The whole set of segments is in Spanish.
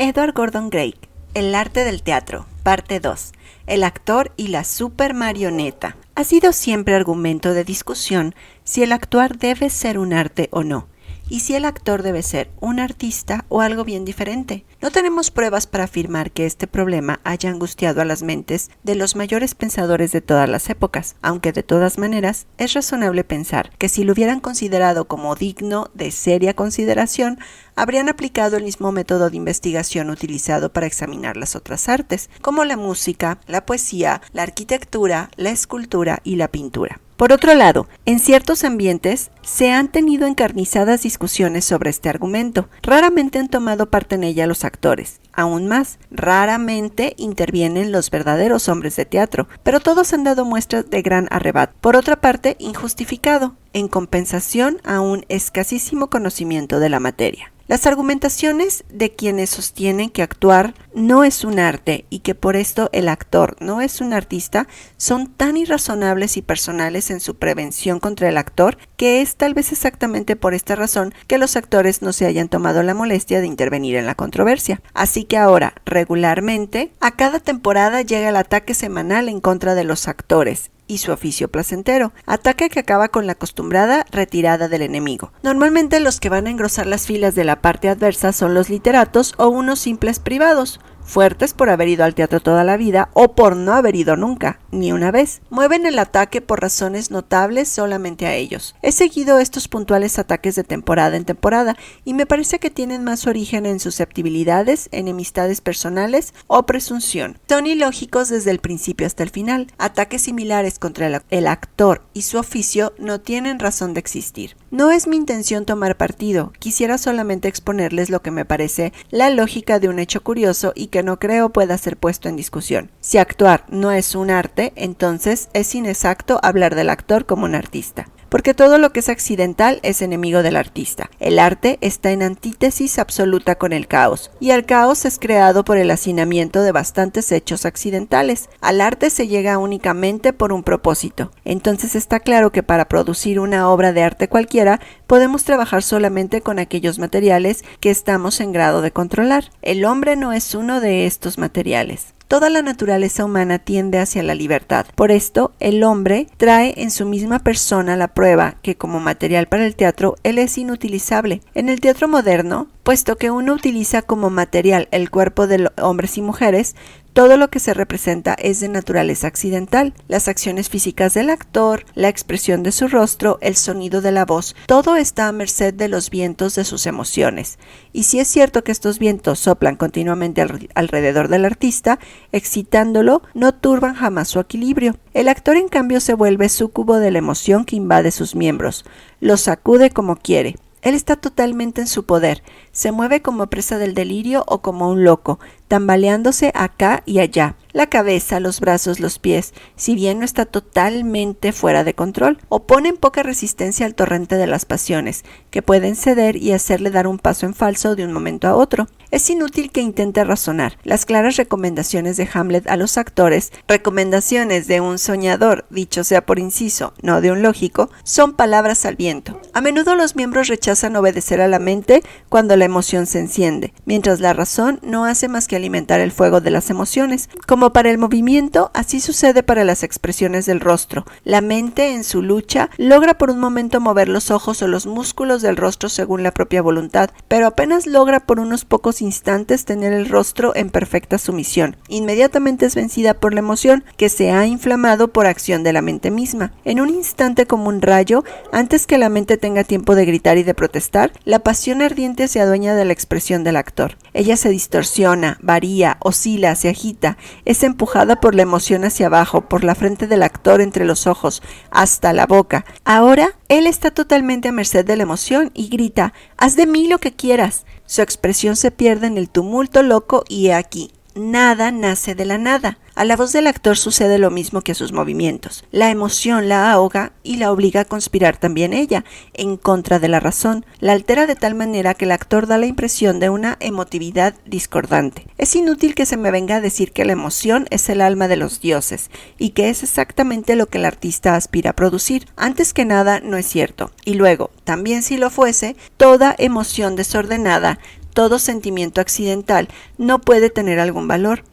Edward Gordon Gray, El arte del teatro, parte 2. El actor y la supermarioneta. Ha sido siempre argumento de discusión si el actuar debe ser un arte o no, y si el actor debe ser un artista o algo bien diferente. No tenemos pruebas para afirmar que este problema haya angustiado a las mentes de los mayores pensadores de todas las épocas, aunque de todas maneras es razonable pensar que si lo hubieran considerado como digno de seria consideración, habrían aplicado el mismo método de investigación utilizado para examinar las otras artes, como la música, la poesía, la arquitectura, la escultura y la pintura. Por otro lado, en ciertos ambientes se han tenido encarnizadas discusiones sobre este argumento. Raramente han tomado parte en ella los actores. Aún más, raramente intervienen los verdaderos hombres de teatro, pero todos han dado muestras de gran arrebato. Por otra parte, injustificado, en compensación a un escasísimo conocimiento de la materia. Las argumentaciones de quienes sostienen que actuar no es un arte y que por esto el actor no es un artista son tan irrazonables y personales en su prevención contra el actor que es tal vez exactamente por esta razón que los actores no se hayan tomado la molestia de intervenir en la controversia. Así que ahora, regularmente, a cada temporada llega el ataque semanal en contra de los actores y su oficio placentero, ataque que acaba con la acostumbrada retirada del enemigo. Normalmente los que van a engrosar las filas de la parte adversa son los literatos o unos simples privados, fuertes por haber ido al teatro toda la vida o por no haber ido nunca, ni una vez. Mueven el ataque por razones notables solamente a ellos. He seguido estos puntuales ataques de temporada en temporada y me parece que tienen más origen en susceptibilidades, enemistades personales o presunción. Son ilógicos desde el principio hasta el final. Ataques similares contra el actor y su oficio no tienen razón de existir. No es mi intención tomar partido, quisiera solamente exponerles lo que me parece la lógica de un hecho curioso y que no creo pueda ser puesto en discusión. Si actuar no es un arte, entonces es inexacto hablar del actor como un artista, porque todo lo que es accidental es enemigo del artista. El arte está en antítesis absoluta con el caos, y el caos es creado por el hacinamiento de bastantes hechos accidentales. Al arte se llega únicamente por un propósito. Entonces está claro que para producir una obra de arte cualquiera, podemos trabajar solamente con aquellos materiales que estamos en grado de controlar. El hombre no es uno de estos materiales. Toda la naturaleza humana tiende hacia la libertad. Por esto, el hombre trae en su misma persona la prueba que como material para el teatro, él es inutilizable. En el teatro moderno, puesto que uno utiliza como material el cuerpo de hombres y mujeres, todo lo que se representa es de naturaleza accidental. Las acciones físicas del actor, la expresión de su rostro, el sonido de la voz, todo está a merced de los vientos de sus emociones. Y si es cierto que estos vientos soplan continuamente alrededor del artista, excitándolo, no turban jamás su equilibrio. El actor, en cambio, se vuelve súcubo de la emoción que invade sus miembros. Los sacude como quiere. Él está totalmente en su poder, se mueve como presa del delirio o como un loco, tambaleándose acá y allá. La cabeza, los brazos, los pies, si bien no está totalmente fuera de control, oponen poca resistencia al torrente de las pasiones, que pueden ceder y hacerle dar un paso en falso de un momento a otro. Es inútil que intente razonar. Las claras recomendaciones de Hamlet a los actores, recomendaciones de un soñador, dicho sea por inciso, no de un lógico, son palabras al viento. A menudo los miembros rechazan obedecer a la mente cuando la emoción se enciende, mientras la razón no hace más que alimentar el fuego de las emociones. Como para el movimiento, así sucede para las expresiones del rostro. La mente, en su lucha, logra por un momento mover los ojos o los músculos del rostro según la propia voluntad, pero apenas logra por unos pocos instantes tener el rostro en perfecta sumisión. Inmediatamente es vencida por la emoción, que se ha inflamado por acción de la mente misma. En un instante, como un rayo, antes que la mente tenga tiempo de gritar y de protestar, la pasión ardiente se adueña de la expresión del actor. Ella se distorsiona, varía, oscila, se agita, es empujada por la emoción hacia abajo, por la frente del actor entre los ojos, hasta la boca. Ahora, él está totalmente a merced de la emoción y grita: «¡Haz de mí lo que quieras!». Su expresión se pierde en el tumulto loco y he aquí. Nada nace de la nada. A la voz del actor sucede lo mismo que a sus movimientos. La emoción la ahoga y la obliga a conspirar también ella, en contra de la razón. La altera de tal manera que el actor da la impresión de una emotividad discordante. Es inútil que se me venga a decir que la emoción es el alma de los dioses, y que es exactamente lo que el artista aspira a producir. Antes que nada, no es cierto. Y luego, también si lo fuese, toda emoción desordenada, todo sentimiento accidental no puede tener algún valor.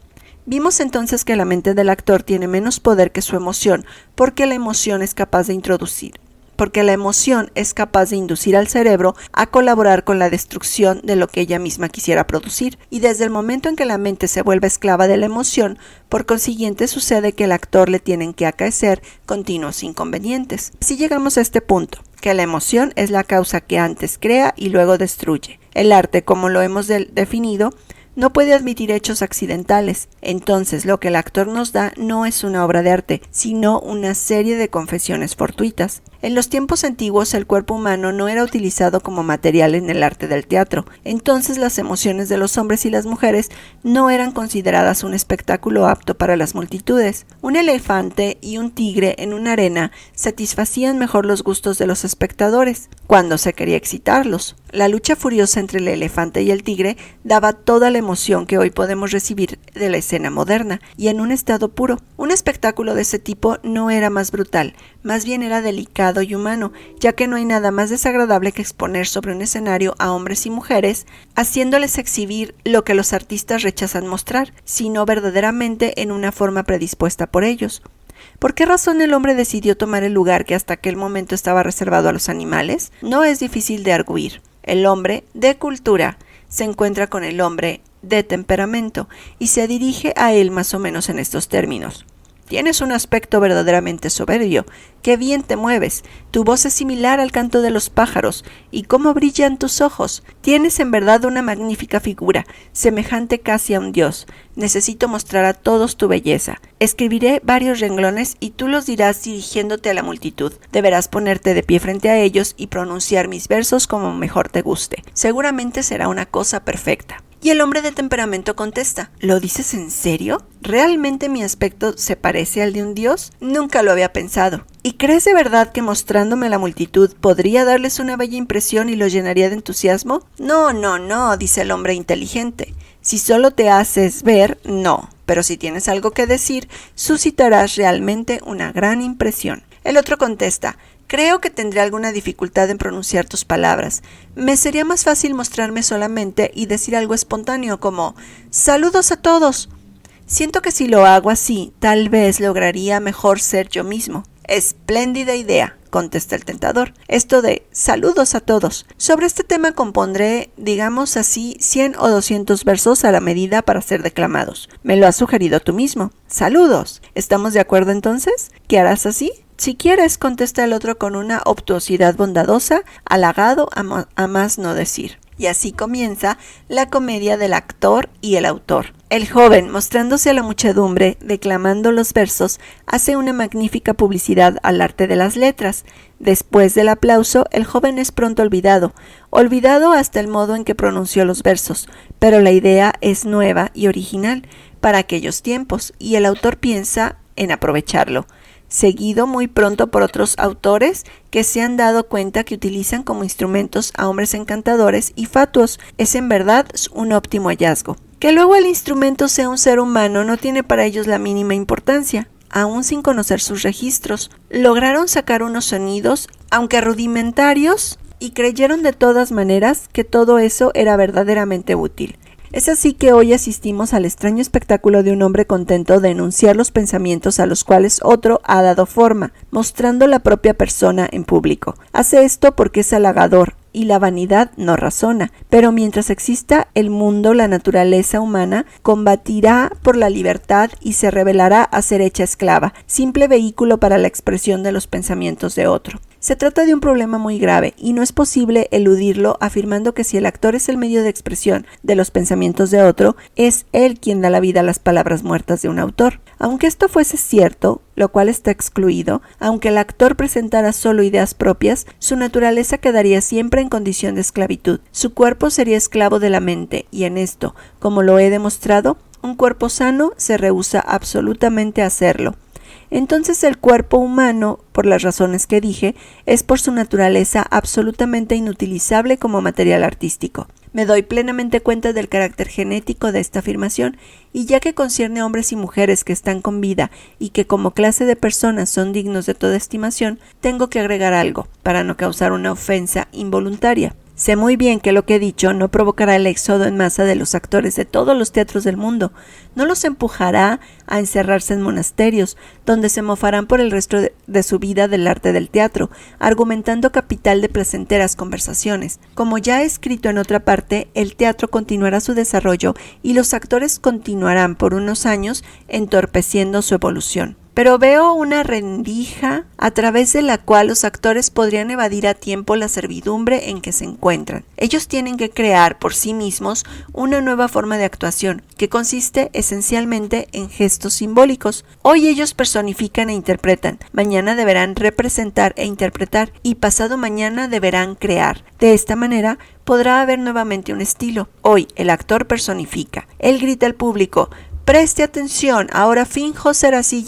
Vimos entonces que la mente del actor tiene menos poder que su emoción, porque la emoción es capaz de inducir al cerebro a colaborar con la destrucción de lo que ella misma quisiera producir. Y desde el momento en que la mente se vuelve esclava de la emoción, por consiguiente sucede que al actor le tienen que acaecer continuos inconvenientes. Así llegamos a este punto, que la emoción es la causa que antes crea y luego destruye. El arte, como lo hemos definido, no puede admitir hechos accidentales. Entonces lo que el actor nos da no es una obra de arte, sino una serie de confesiones fortuitas. En los tiempos antiguos el cuerpo humano no era utilizado como material en el arte del teatro. Entonces las emociones de los hombres y las mujeres no eran consideradas un espectáculo apto para las multitudes. Un elefante y un tigre en una arena satisfacían mejor los gustos de los espectadores, cuando se quería excitarlos. La lucha furiosa entre el elefante y el tigre daba toda la emoción que hoy podemos recibir de la escena moderna, y en un estado puro. Un espectáculo de ese tipo no era más brutal, más bien era delicado y humano, ya que no hay nada más desagradable que exponer sobre un escenario a hombres y mujeres, haciéndoles exhibir lo que los artistas rechazan mostrar, sino verdaderamente en una forma predispuesta por ellos. ¿Por qué razón el hombre decidió tomar el lugar que hasta aquel momento estaba reservado a los animales? No es difícil de arguir. El hombre de cultura se encuentra con el hombre de temperamento y se dirige a él más o menos en estos términos. Tienes un aspecto verdaderamente soberbio. ¡Qué bien te mueves! Tu voz es similar al canto de los pájaros. ¡Y cómo brillan tus ojos! Tienes en verdad una magnífica figura, semejante casi a un dios. Necesito mostrar a todos tu belleza. Escribiré varios renglones y tú los dirás dirigiéndote a la multitud. Deberás ponerte de pie frente a ellos y pronunciar mis versos como mejor te guste. Seguramente será una cosa perfecta. Y el hombre de temperamento contesta: ¿lo dices en serio? ¿Realmente mi aspecto se parece al de un dios? Nunca lo había pensado. ¿Y crees de verdad que mostrándome a la multitud podría darles una bella impresión y los llenaría de entusiasmo? No, dice el hombre inteligente. Si solo te haces ver, no. Pero si tienes algo que decir, suscitarás realmente una gran impresión. El otro contesta: creo que tendré alguna dificultad en pronunciar tus palabras. Me sería más fácil mostrarme solamente y decir algo espontáneo como «saludos a todos». Siento que si lo hago así, tal vez lograría mejor ser yo mismo. Espléndida idea, contesta el tentador. Esto de saludos a todos. Sobre este tema compondré, digamos así, 100 o 200 versos a la medida para ser declamados. Me lo has sugerido tú mismo. Saludos. ¿Estamos de acuerdo entonces? ¿Qué harás así? Si quieres, contesta el otro con una obtuosidad bondadosa, halagado a más no decir. Y así comienza la comedia del actor y el autor. El joven, mostrándose a la muchedumbre, declamando los versos, hace una magnífica publicidad al arte de las letras. Después del aplauso, el joven es pronto olvidado hasta el modo en que pronunció los versos, pero la idea es nueva y original para aquellos tiempos, y el autor piensa en aprovecharlo. Seguido muy pronto por otros autores que se han dado cuenta que utilizan como instrumentos a hombres encantadores y fatuos. Es en verdad un óptimo hallazgo. Que luego el instrumento sea un ser humano no tiene para ellos la mínima importancia. Aún sin conocer sus registros, lograron sacar unos sonidos, aunque rudimentarios, y creyeron de todas maneras que todo eso era verdaderamente útil. Es así que hoy asistimos al extraño espectáculo de un hombre contento de enunciar los pensamientos a los cuales otro ha dado forma, mostrando la propia persona en público. Hace esto porque es halagador, y la vanidad no razona, pero mientras exista el mundo, la naturaleza humana combatirá por la libertad y se revelará a ser hecha esclava, simple vehículo para la expresión de los pensamientos de otro. Se trata de un problema muy grave y no es posible eludirlo afirmando que si el actor es el medio de expresión de los pensamientos de otro, es él quien da la vida a las palabras muertas de un autor. Aunque esto fuese cierto, lo cual está excluido, aunque el actor presentara solo ideas propias, su naturaleza quedaría siempre en condición de esclavitud. Su cuerpo sería esclavo de la mente, y en esto, como lo he demostrado, un cuerpo sano se rehúsa absolutamente a hacerlo. Entonces el cuerpo humano, por las razones que dije, es por su naturaleza absolutamente inutilizable como material artístico. Me doy plenamente cuenta del carácter genético de esta afirmación, y ya que concierne a hombres y mujeres que están con vida y que como clase de personas son dignos de toda estimación, tengo que agregar algo, para no causar una ofensa involuntaria. Sé muy bien que lo que he dicho no provocará el éxodo en masa de los actores de todos los teatros del mundo, no los empujará a encerrarse en monasterios, donde se mofarán por el resto de su vida del arte del teatro, argumentando capital de placenteras conversaciones. Como ya he escrito en otra parte, el teatro continuará su desarrollo y los actores continuarán por unos años entorpeciendo su evolución. Pero veo una rendija a través de la cual los actores podrían evadir a tiempo la servidumbre en que se encuentran. Ellos tienen que crear por sí mismos una nueva forma de actuación, que consiste esencialmente en gestos simbólicos. Hoy ellos personifican e interpretan, mañana deberán representar e interpretar, y pasado mañana deberán crear. De esta manera podrá haber nuevamente un estilo. Hoy el actor personifica. Él grita al público: preste atención, ahora finjo ser así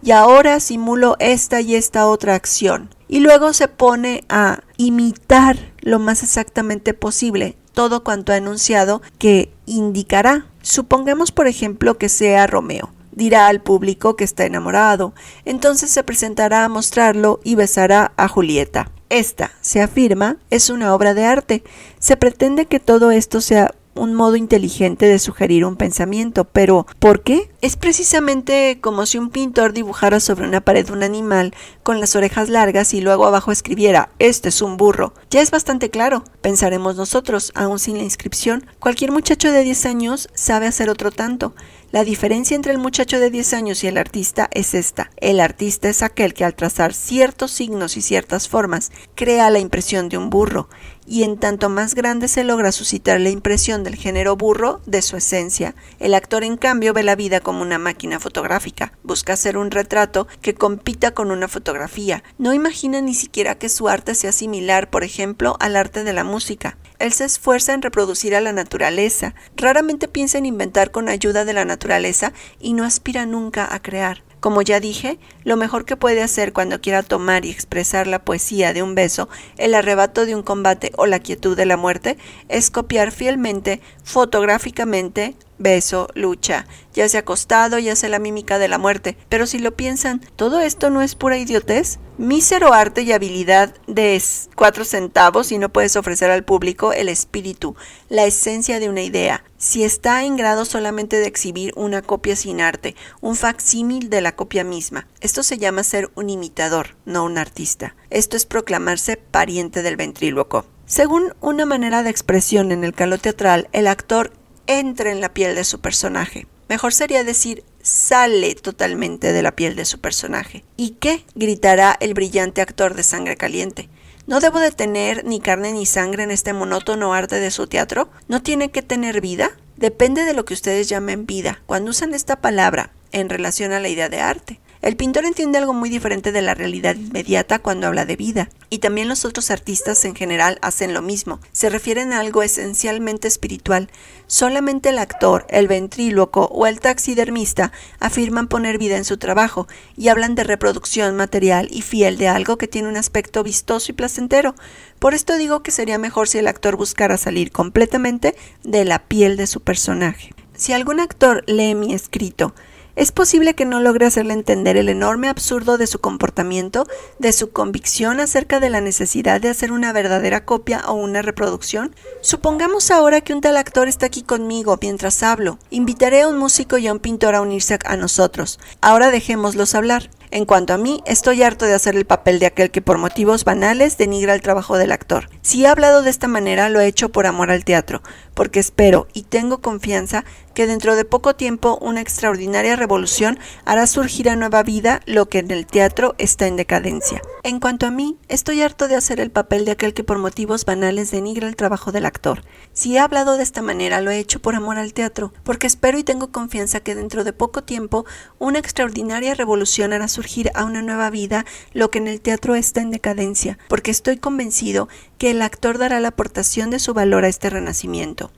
y ahora simulo esta y esta otra acción. Y luego se pone a imitar lo más exactamente posible todo cuanto ha enunciado que indicará. Supongamos, por ejemplo, que sea Romeo. Dirá al público que está enamorado, entonces se presentará a mostrarlo y besará a Julieta. Esta, se afirma, es una obra de arte. Se pretende que todo esto sea un modo inteligente de sugerir un pensamiento, pero ¿por qué? Es precisamente como si un pintor dibujara sobre una pared un animal con las orejas largas y luego abajo escribiera: este es un burro. Ya es bastante claro, pensaremos nosotros, aún sin la inscripción. Cualquier muchacho de 10 años sabe hacer otro tanto. La diferencia entre el muchacho de 10 años y el artista es esta: el artista es aquel que al trazar ciertos signos y ciertas formas crea la impresión de un burro, y en tanto más grande se logra suscitar la impresión del género burro de su esencia. El actor, en cambio, ve la vida como una máquina fotográfica, busca hacer un retrato que compita con una fotografía, no imagina ni siquiera que su arte sea similar, por ejemplo, al arte de la música. Él se esfuerza en reproducir a la naturaleza, raramente piensa en inventar con ayuda de la naturaleza y no aspira nunca a crear. Como ya dije, lo mejor que puede hacer cuando quiera tomar y expresar la poesía de un beso, el arrebato de un combate o la quietud de la muerte, es copiar fielmente, fotográficamente, beso, lucha, ya sea acostado, ya sea la mímica de la muerte. Pero si lo piensan, ¿todo esto no es pura idiotez? Mísero arte y habilidad de 4 centavos si no puedes ofrecer al público el espíritu, la esencia de una idea. Si está en grado solamente de exhibir una copia sin arte, un facsímil de la copia misma. Esto se llama ser un imitador, no un artista. Esto es proclamarse pariente del ventríloco. Según una manera de expresión en el caló teatral, el actor entra en la piel de su personaje. Mejor sería decir, sale totalmente de la piel de su personaje. ¿Y qué? Gritará el brillante actor de Sangre Caliente. ¿No debo de tener ni carne ni sangre en este monótono arte de su teatro? ¿No tiene que tener vida? Depende de lo que ustedes llamen vida, cuando usan esta palabra en relación a la idea de arte. El pintor entiende algo muy diferente de la realidad inmediata cuando habla de vida, y también los otros artistas en general hacen lo mismo. Se refieren a algo esencialmente espiritual. Solamente el actor, el ventríloco o el taxidermista afirman poner vida en su trabajo y hablan de reproducción material y fiel de algo que tiene un aspecto vistoso y placentero. Por esto digo que sería mejor si el actor buscara salir completamente de la piel de su personaje. Si algún actor lee mi escrito, es posible que no logre hacerle entender el enorme absurdo de su comportamiento, de su convicción acerca de la necesidad de hacer una verdadera copia o una reproducción. Supongamos ahora que un tal actor está aquí conmigo mientras hablo. Invitaré a un músico y a un pintor a unirse a nosotros. Ahora dejémoslos hablar. En cuanto a mí, estoy harto de hacer el papel de aquel que por motivos banales denigra el trabajo del actor. Si he hablado de esta manera, lo he hecho por amor al teatro, porque espero y tengo confianza que dentro de poco tiempo una extraordinaria revolución hará surgir a nueva vida lo que en el teatro está en decadencia. En cuanto a mí, estoy harto de hacer el papel de aquel que por motivos banales denigra el trabajo del actor. Si he hablado de esta manera, lo he hecho por amor al teatro, porque espero y tengo confianza que dentro de poco tiempo una extraordinaria revolución hará surgir a una nueva vida lo que en el teatro está en decadencia, porque estoy convencido que el actor dará la aportación de su valor a este renacimiento.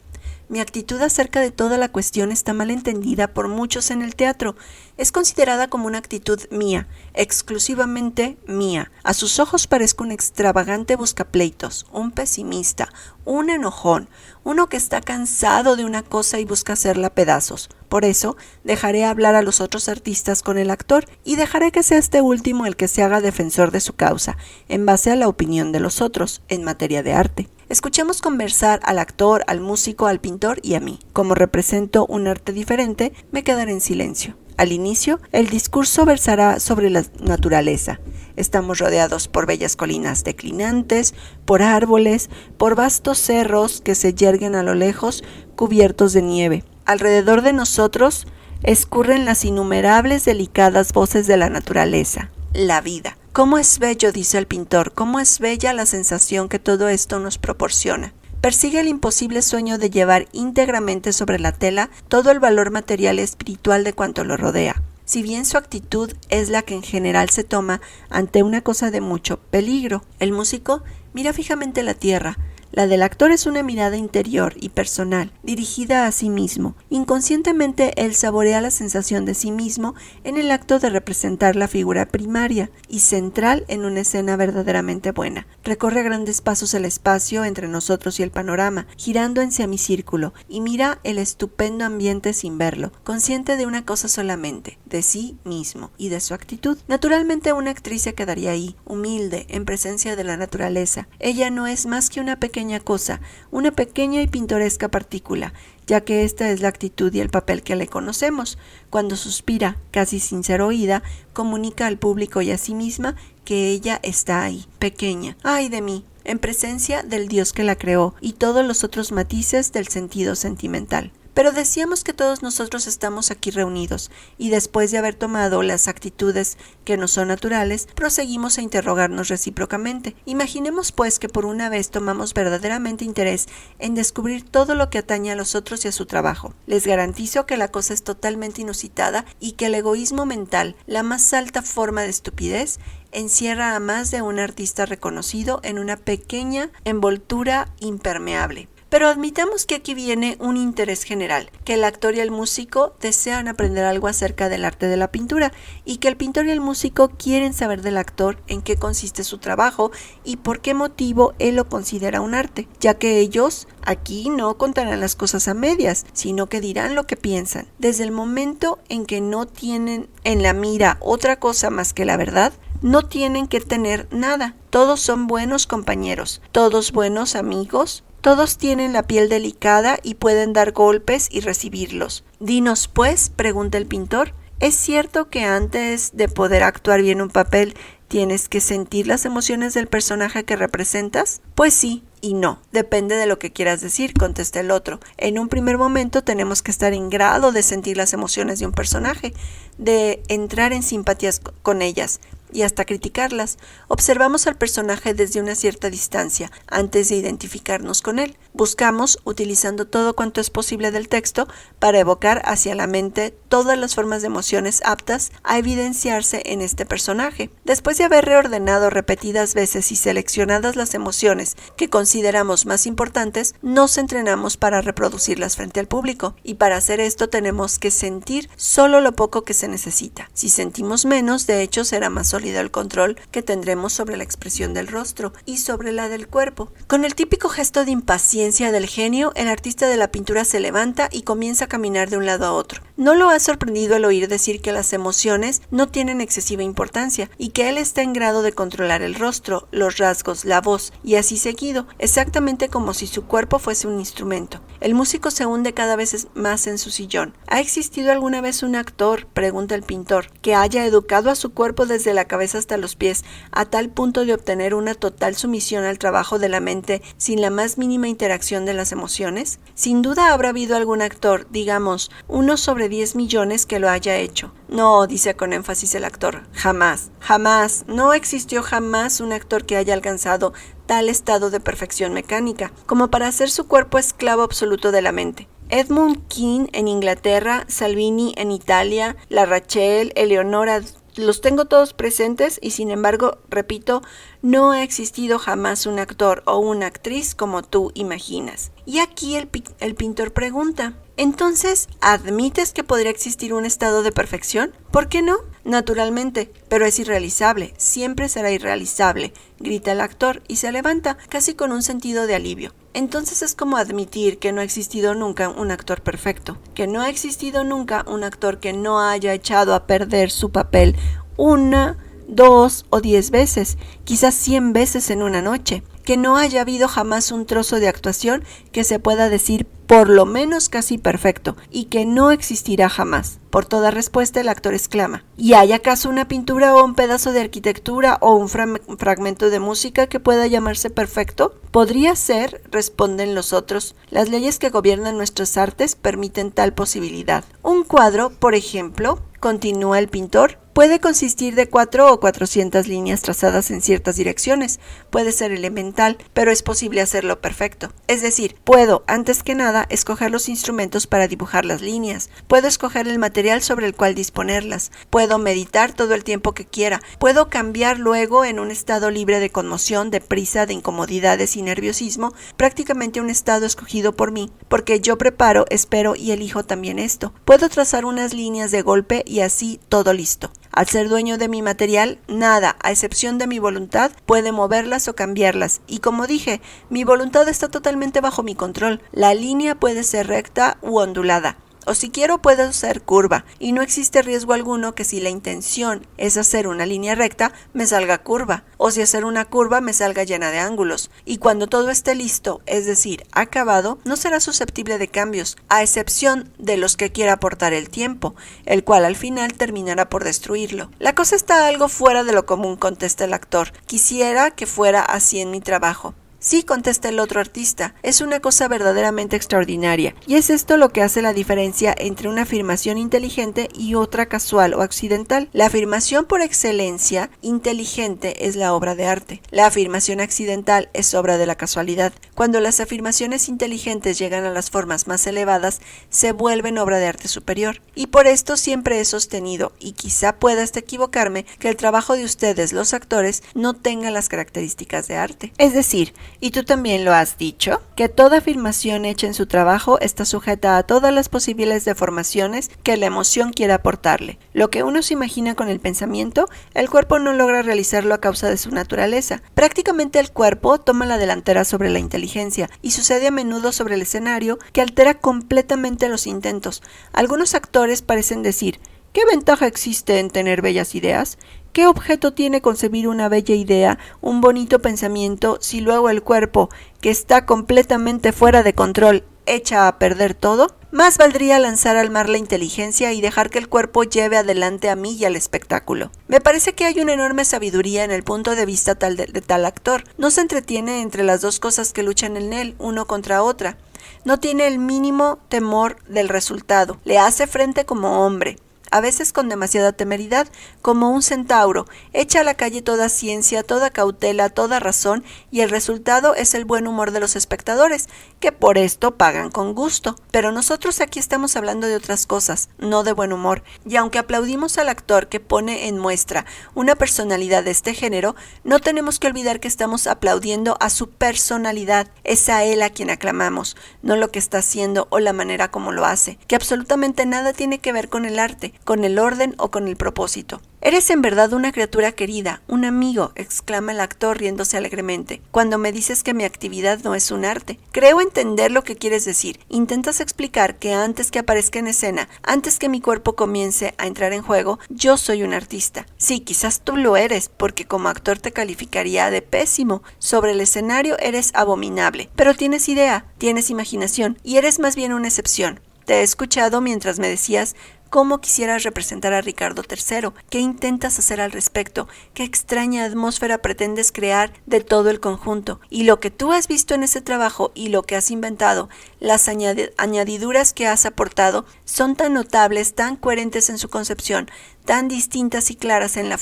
Mi actitud acerca de toda la cuestión está mal entendida por muchos en el teatro. Es considerada como una actitud mía, exclusivamente mía. A sus ojos parezco un extravagante buscapleitos, un pesimista, un enojón, uno que está cansado de una cosa y busca hacerla pedazos. Por eso, dejaré hablar a los otros artistas con el actor y dejaré que sea este último el que se haga defensor de su causa, en base a la opinión de los otros, en materia de arte. Escuchemos conversar al actor, al músico, al pintor y a mí. Como represento un arte diferente, me quedaré en silencio. Al inicio, el discurso versará sobre la naturaleza. Estamos rodeados por bellas colinas declinantes, por árboles, por vastos cerros que se yerguen a lo lejos, cubiertos de nieve. Alrededor de nosotros escurren las innumerables delicadas voces de la naturaleza, la vida. ¿Cómo es bello?, dice el pintor, cómo es bella la sensación que todo esto nos proporciona. Persigue el imposible sueño de llevar íntegramente sobre la tela todo el valor material y espiritual de cuanto lo rodea. Si bien su actitud es la que en general se toma ante una cosa de mucho peligro, el músico mira fijamente la tierra. La del actor es una mirada interior y personal, dirigida a sí mismo. Inconscientemente él saborea la sensación de sí mismo en el acto de representar la figura primaria y central en una escena verdaderamente buena. Recorre a grandes pasos el espacio entre nosotros y el panorama, girando en semicírculo, y mira el estupendo ambiente sin verlo, consciente de una cosa solamente, de sí mismo y de su actitud. Naturalmente una actriz se quedaría ahí, humilde, en presencia de la naturaleza. Ella no es más que una pequeña cosa, una pequeña y pintoresca partícula, ya que esta es la actitud y el papel que le conocemos. Cuando suspira, casi sin ser oída, comunica al público y a sí misma que ella está ahí, pequeña, ¡ay de mí!, en presencia del Dios que la creó y todos los otros matices del sentido sentimental. Pero decíamos que todos nosotros estamos aquí reunidos, y después de haber tomado las actitudes que nos son naturales, proseguimos a interrogarnos recíprocamente. Imaginemos pues que por una vez tomamos verdaderamente interés en descubrir todo lo que atañe a los otros y a su trabajo. Les garantizo que la cosa es totalmente inusitada y que el egoísmo mental, la más alta forma de estupidez, encierra a más de un artista reconocido en una pequeña envoltura impermeable. Pero admitamos que aquí viene un interés general, que el actor y el músico desean aprender algo acerca del arte de la pintura y que el pintor y el músico quieren saber del actor en qué consiste su trabajo y por qué motivo él lo considera un arte, ya que ellos aquí no contarán las cosas a medias, sino que dirán lo que piensan. Desde el momento en que no tienen en la mira otra cosa más que la verdad, no tienen que tener nada. Todos son buenos compañeros, todos buenos amigos. Todos tienen la piel delicada y pueden dar golpes y recibirlos. Dinos pues, pregunta el pintor, ¿es cierto que antes de poder actuar bien un papel tienes que sentir las emociones del personaje que representas? Pues sí y no, depende de lo que quieras decir, contesta el otro. En un primer momento tenemos que estar en grado de sentir las emociones de un personaje, de entrar en simpatías con ellas y hasta criticarlas. Observamos al personaje desde una cierta distancia antes de identificarnos con él. Buscamos, utilizando todo cuanto es posible del texto, para evocar hacia la mente todas las formas de emociones aptas a evidenciarse en este personaje. Después de haber reordenado repetidas veces y seleccionadas las emociones que consideramos más importantes, nos entrenamos para reproducirlas frente al público, y para hacer esto tenemos que sentir solo lo poco que se necesita. Si sentimos menos, de hecho será más sólido el control que tendremos sobre la expresión del rostro y sobre la del cuerpo. Con el típico gesto de impaciencia del genio, el artista de la pintura se levanta y comienza a caminar de un lado a otro. No lo ha sorprendido el oír decir que las emociones no tienen excesiva importancia y que él está en grado de controlar el rostro, los rasgos, la voz y así seguido, exactamente como si su cuerpo fuese un instrumento. El músico se hunde cada vez más en su sillón. ¿Ha existido alguna vez un actor, pregunta el pintor, que haya educado a su cuerpo desde la cabeza hasta los pies a tal punto de obtener una total sumisión al trabajo de la mente sin la más mínima interacción de las emociones? Sin duda habrá habido algún actor, digamos, 1 sobre 10 millones que lo haya hecho. No, dice con énfasis el actor, jamás, jamás, no existió jamás un actor que haya alcanzado tal estado de perfección mecánica, como para hacer su cuerpo esclavo absoluto de la mente. Edmund Kean en Inglaterra, Salvini en Italia, La Rachel, Eleonora, los tengo todos presentes y sin embargo, repito, no ha existido jamás un actor o una actriz como tú imaginas. Y aquí el pintor pregunta, ¿entonces admites que podría existir un estado de perfección? ¿Por qué no? Naturalmente, pero es irrealizable, siempre será irrealizable, grita el actor y se levanta, casi con un sentido de alivio. Entonces es como admitir que no ha existido nunca un actor perfecto, que no ha existido nunca un actor que no haya echado a perder su papel 1, 2 o 10 veces, quizás 100 veces en una noche, que no haya habido jamás un trozo de actuación que se pueda decir por lo menos casi perfecto, y que no existirá jamás. Por toda respuesta el actor exclama: ¿y hay acaso una pintura o un pedazo de arquitectura o un fragmento de música que pueda llamarse perfecto? Podría ser, responden los otros. Las leyes que gobiernan nuestras artes permiten tal posibilidad. Un cuadro, por ejemplo, continúa el pintor, puede consistir de 4 o 400 líneas trazadas en ciertas direcciones. Puede ser elemental, pero es posible hacerlo perfecto. Es decir, puedo, antes que nada, escoger los instrumentos para dibujar las líneas. Puedo escoger el material sobre el cual disponerlas. Puedo meditar todo el tiempo que quiera. Puedo cambiar luego en un estado libre de conmoción, de prisa, de incomodidades y nerviosismo, prácticamente un estado escogido por mí, porque yo preparo, espero y elijo también esto. Puedo trazar unas líneas de golpe y así todo listo. Al ser dueño de mi material, nada, a excepción de mi voluntad, puede moverlas o cambiarlas. Y como dije, mi voluntad está totalmente bajo mi control. La línea puede ser recta u ondulada, o si quiero puede ser curva, y no existe riesgo alguno que si la intención es hacer una línea recta, me salga curva, o si hacer una curva me salga llena de ángulos. Y cuando todo esté listo, es decir, acabado, no será susceptible de cambios, a excepción de los que quiera aportar el tiempo, el cual al final terminará por destruirlo. La cosa está algo fuera de lo común, contesta el actor. Quisiera que fuera así en mi trabajo. Sí, contesta el otro artista, es una cosa verdaderamente extraordinaria, y es esto lo que hace la diferencia entre una afirmación inteligente y otra casual o accidental. La afirmación por excelencia inteligente es la obra de arte. La afirmación accidental es obra de la casualidad. Cuando las afirmaciones inteligentes llegan a las formas más elevadas, se vuelven obra de arte superior. Y por esto siempre he sostenido, y quizá pueda hasta equivocarme, que el trabajo de ustedes, los actores, no tenga las características de arte. Es decir, y tú también lo has dicho, que toda afirmación hecha en su trabajo está sujeta a todas las posibles deformaciones que la emoción quiera aportarle. Lo que uno se imagina con el pensamiento, el cuerpo no logra realizarlo a causa de su naturaleza. Prácticamente el cuerpo toma la delantera sobre la inteligencia, y sucede a menudo sobre el escenario que altera completamente los intentos. Algunos actores parecen decir: ¿qué ventaja existe en tener bellas ideas? ¿Qué objeto tiene concebir una bella idea, un bonito pensamiento, si luego el cuerpo, que está completamente fuera de control, echa a perder todo? Más valdría lanzar al mar la inteligencia y dejar que el cuerpo lleve adelante a mí y al espectáculo. Me parece que hay una enorme sabiduría en el punto de vista de tal actor. No se entretiene entre las dos cosas que luchan en él, uno contra otra. No tiene el mínimo temor del resultado. Le hace frente como hombre, a veces con demasiada temeridad, como un centauro, echa a la calle toda ciencia, toda cautela, toda razón, y el resultado es el buen humor de los espectadores, que por esto pagan con gusto. Pero nosotros aquí estamos hablando de otras cosas, no de buen humor, y aunque aplaudimos al actor que pone en muestra una personalidad de este género, no tenemos que olvidar que estamos aplaudiendo a su personalidad, es a él a quien aclamamos, no lo que está haciendo o la manera como lo hace, que absolutamente nada tiene que ver con el arte, con el orden o con el propósito. Eres en verdad una criatura querida, un amigo, exclama el actor riéndose alegremente, cuando me dices que mi actividad no es un arte. Creo entender lo que quieres decir. Intentas explicar que antes que aparezca en escena, antes que mi cuerpo comience a entrar en juego, yo soy un artista. Sí, quizás tú lo eres, porque como actor te calificaría de pésimo. Sobre el escenario eres abominable, pero tienes idea, tienes imaginación, y eres más bien una excepción. Te he escuchado mientras me decías cómo quisieras representar a Ricardo III. ¿Qué intentas hacer al respecto? ¿Qué extraña atmósfera pretendes crear de todo el conjunto? Y lo que tú has visto en ese trabajo y lo que has inventado, las añadiduras que has aportado, son tan notables, tan coherentes en su concepción, tan distintas y claras en la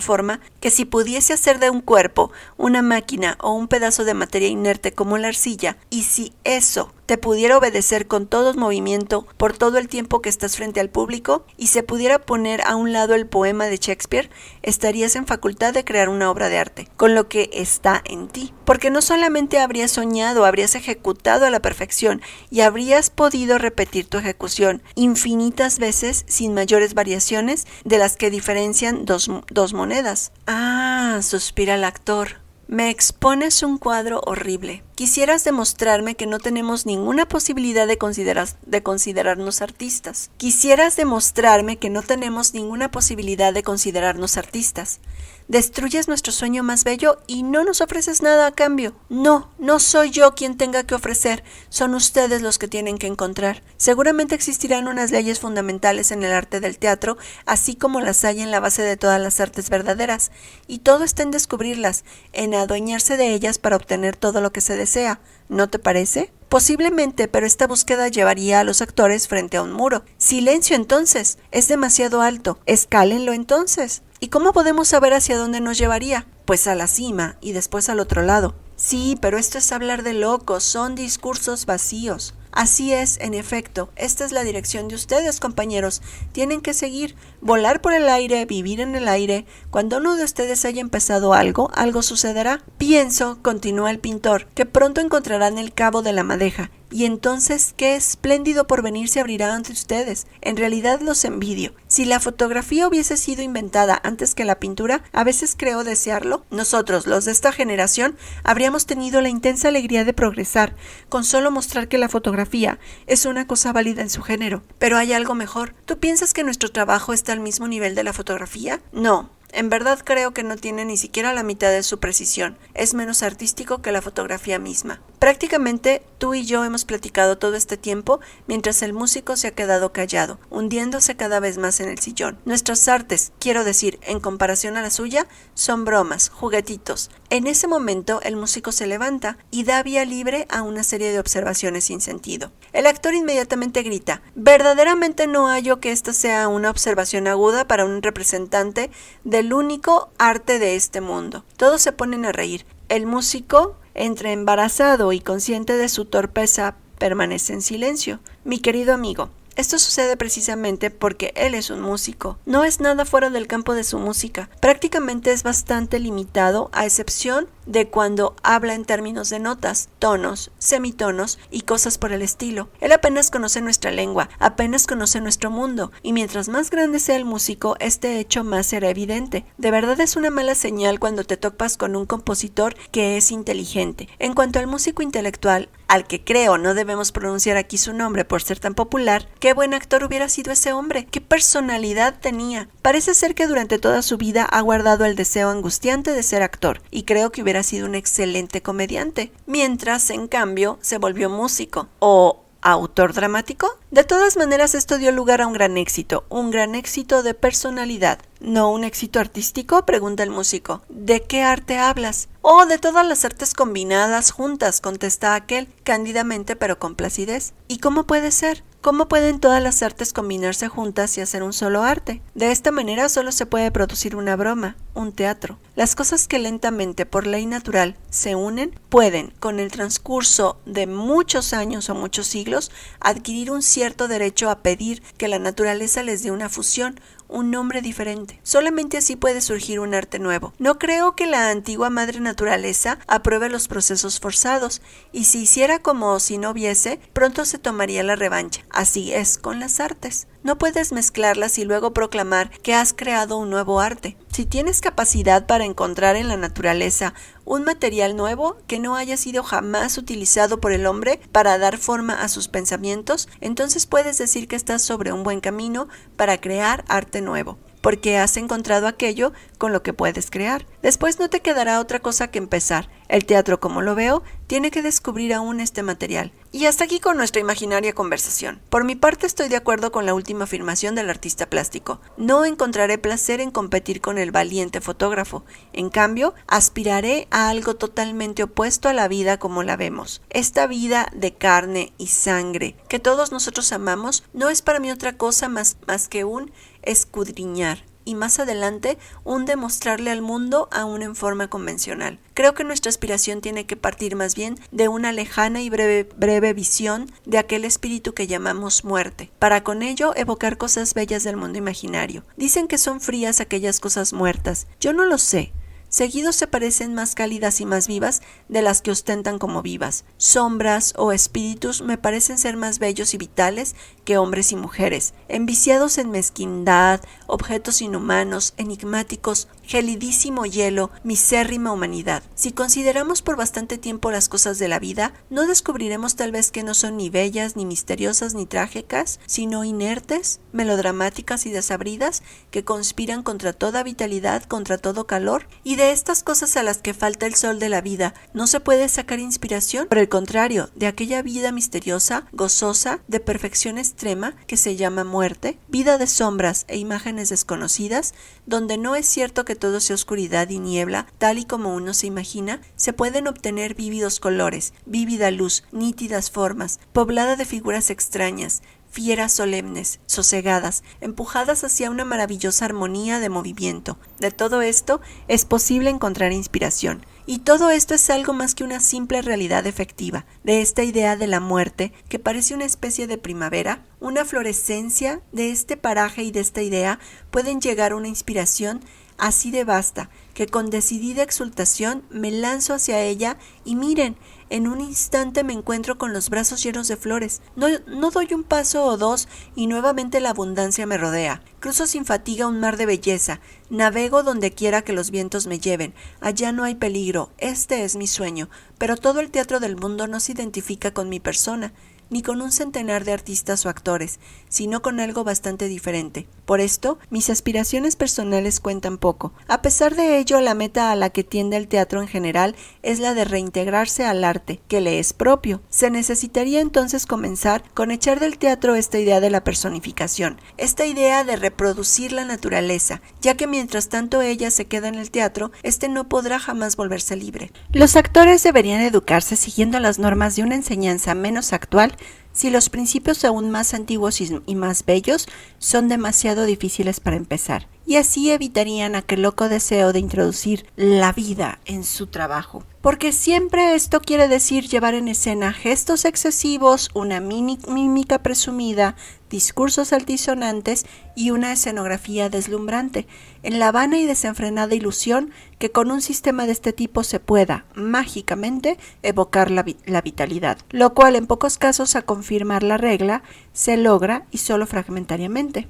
forma, que si pudiese hacer de un cuerpo, una máquina o un pedazo de materia inerte como la arcilla, y si eso te pudiera obedecer con todo movimiento por todo el tiempo que estás frente al público, y se pudiera poner a un lado el poema de Shakespeare, estarías en facultad de crear una obra de arte, con lo que está en ti. Porque no solamente habrías soñado, habrías ejecutado a la perfección, y habrías podido repetir tu ejecución infinitas veces sin mayores variaciones de las que diferencian dos monedas. Ah, suspira el actor. Me expones un cuadro horrible. Quisieras demostrarme que no tenemos ninguna posibilidad de considerarnos artistas. Quisieras demostrarme que no tenemos ninguna posibilidad de considerarnos artistas. Destruyes nuestro sueño más bello y no nos ofreces nada a cambio. No, no soy yo quien tenga que ofrecer, son ustedes los que tienen que encontrar. Seguramente existirán unas leyes fundamentales en el arte del teatro, así como las hay en la base de todas las artes verdaderas, y todo está en descubrirlas, en adueñarse de ellas para obtener todo lo que se desea. ¿No te parece? Posiblemente, pero esta búsqueda llevaría a los actores frente a un muro. ¡Silencio entonces! Es demasiado alto. Escálenlo entonces. ¿Y cómo podemos saber hacia dónde nos llevaría? Pues a la cima y después al otro lado. Sí, pero esto es hablar de locos, son discursos vacíos. Así es, en efecto, esta es la dirección de ustedes, compañeros. Tienen que seguir, volar por el aire, vivir en el aire. Cuando uno de ustedes haya empezado algo, algo sucederá. Pienso, continúa el pintor, que pronto encontrarán el cabo de la madeja. Y entonces, qué espléndido porvenir se abrirá ante ustedes. En realidad los envidio. Si la fotografía hubiese sido inventada antes que la pintura, a veces creo desearlo. Nosotros, los de esta generación, habríamos tenido la intensa alegría de progresar, con solo mostrar que la fotografía es una cosa válida en su género. Pero hay algo mejor. ¿Tú piensas que nuestro trabajo está al mismo nivel de la fotografía? No. En verdad creo que no tiene ni siquiera la mitad de su precisión. Es menos artístico que la fotografía misma. Prácticamente tú y yo hemos platicado todo este tiempo mientras el músico se ha quedado callado, hundiéndose cada vez más en el sillón. Nuestras artes, quiero decir, en comparación a la suya, son bromas, juguetitos. En ese momento el músico se levanta y da vía libre a una serie de observaciones sin sentido. El actor inmediatamente grita: verdaderamente no hallo que esta sea una observación aguda para un representante del único arte de este mundo. Todos se ponen a reír. El músico, entre embarazado y consciente de su torpeza, permanece en silencio. Mi querido amigo, esto sucede precisamente porque él es un músico. No es nada fuera del campo de su música. Prácticamente es bastante limitado, a excepción de cuando habla en términos de notas, tonos, semitonos y cosas por el estilo. Él apenas conoce nuestra lengua, apenas conoce nuestro mundo, y mientras más grande sea el músico, este hecho más será evidente. De verdad es una mala señal cuando te topas con un compositor que es inteligente. En cuanto al músico intelectual, al que creo no debemos pronunciar aquí su nombre por ser tan popular, qué buen actor hubiera sido ese hombre, qué personalidad tenía. Parece ser que durante toda su vida ha guardado el deseo angustiante de ser actor, y creo que hubiera sido un excelente comediante, mientras, en cambio, se volvió músico. ¿O autor dramático? De todas maneras, esto dio lugar a un gran éxito de personalidad. ¿No un éxito artístico?, pregunta el músico. ¿De qué arte hablas? Oh, de todas las artes combinadas juntas, contesta aquel, cándidamente pero con placidez. ¿Y cómo puede ser? ¿Cómo pueden todas las artes combinarse juntas y hacer un solo arte? De esta manera solo se puede producir una broma, un teatro. Las cosas que lentamente, por ley natural, se unen, pueden, con el transcurso de muchos años o muchos siglos, adquirir un cierto derecho a pedir que la naturaleza les dé una fusión, un nombre diferente. Solamente así puede surgir un arte nuevo. No creo que la antigua madre naturaleza apruebe los procesos forzados, y si hiciera como si no viese, pronto se tomaría la revancha. Así es con las artes. No puedes mezclarlas y luego proclamar que has creado un nuevo arte. Si tienes capacidad para encontrar en la naturaleza un material nuevo que no haya sido jamás utilizado por el hombre para dar forma a sus pensamientos, entonces puedes decir que estás sobre un buen camino para crear arte nuevo, porque has encontrado aquello con lo que puedes crear. Después no te quedará otra cosa que empezar. El teatro, como lo veo, tiene que descubrir aún este material. Y hasta aquí con nuestra imaginaria conversación. Por mi parte estoy de acuerdo con la última afirmación del artista plástico. No encontraré placer en competir con el valiente fotógrafo. En cambio, aspiraré a algo totalmente opuesto a la vida como la vemos. Esta vida de carne y sangre que todos nosotros amamos no es para mí otra cosa más que un escudriñar, y más adelante un demostrarle al mundo aún en forma convencional. Creo que nuestra aspiración tiene que partir más bien de una lejana y breve visión de aquel espíritu que llamamos muerte, para con ello evocar cosas bellas del mundo imaginario. Dicen que son frías aquellas cosas muertas. Yo no lo sé. Seguido se parecen más cálidas y más vivas de las que ostentan como vivas. Sombras o espíritus me parecen ser más bellos y vitales que hombres y mujeres, enviciados en mezquindad, objetos inhumanos, enigmáticos, gelidísimo hielo, misérrima humanidad. Si consideramos por bastante tiempo las cosas de la vida, ¿no descubriremos tal vez que no son ni bellas, ni misteriosas, ni trágicas, sino inertes, melodramáticas y desabridas, que conspiran contra toda vitalidad, contra todo calor? Y de estas cosas a las que falta el sol de la vida, ¿no se puede sacar inspiración? Por el contrario, de aquella vida misteriosa, gozosa, de perfección extrema, que se llama muerte, vida de sombras e imágenes desconocidas, donde no es cierto que todo sea oscuridad y niebla, tal y como uno se imagina, se pueden obtener vívidos colores, vívida luz, nítidas formas, poblada de figuras extrañas, fieras solemnes, sosegadas, empujadas hacia una maravillosa armonía de movimiento. De todo esto es posible encontrar inspiración. Y todo esto es algo más que una simple realidad efectiva, de esta idea de la muerte, que parece una especie de primavera, una florescencia de este paraje, y de esta idea pueden llegar una inspiración así de vasta, que con decidida exultación me lanzo hacia ella y miren, en un instante me encuentro con los brazos llenos de flores. No doy un paso o dos y nuevamente la abundancia me rodea. Cruzo sin fatiga un mar de belleza. Navego donde quiera que los vientos me lleven. Allá no hay peligro. Este es mi sueño. Pero todo el teatro del mundo no se identifica con mi persona, ni con un centenar de artistas o actores, sino con algo bastante diferente. Por esto, mis aspiraciones personales cuentan poco. A pesar de ello, la meta a la que tiende el teatro en general es la de reintegrarse al arte, que le es propio. Se necesitaría entonces comenzar con echar del teatro esta idea de la personificación, esta idea de reproducir la naturaleza, ya que mientras tanto ella se queda en el teatro, este no podrá jamás volverse libre. Los actores deberían educarse siguiendo las normas de una enseñanza menos actual, si los principios aún más antiguos y más bellos son demasiado difíciles para empezar, y así evitarían aquel loco deseo de introducir la vida en su trabajo. Porque siempre esto quiere decir llevar en escena gestos excesivos, una mímica presumida, discursos altisonantes y una escenografía deslumbrante, en la vana y desenfrenada ilusión que con un sistema de este tipo se pueda, mágicamente, evocar la vitalidad, lo cual en pocos casos, a confirmar la regla, se logra y solo fragmentariamente.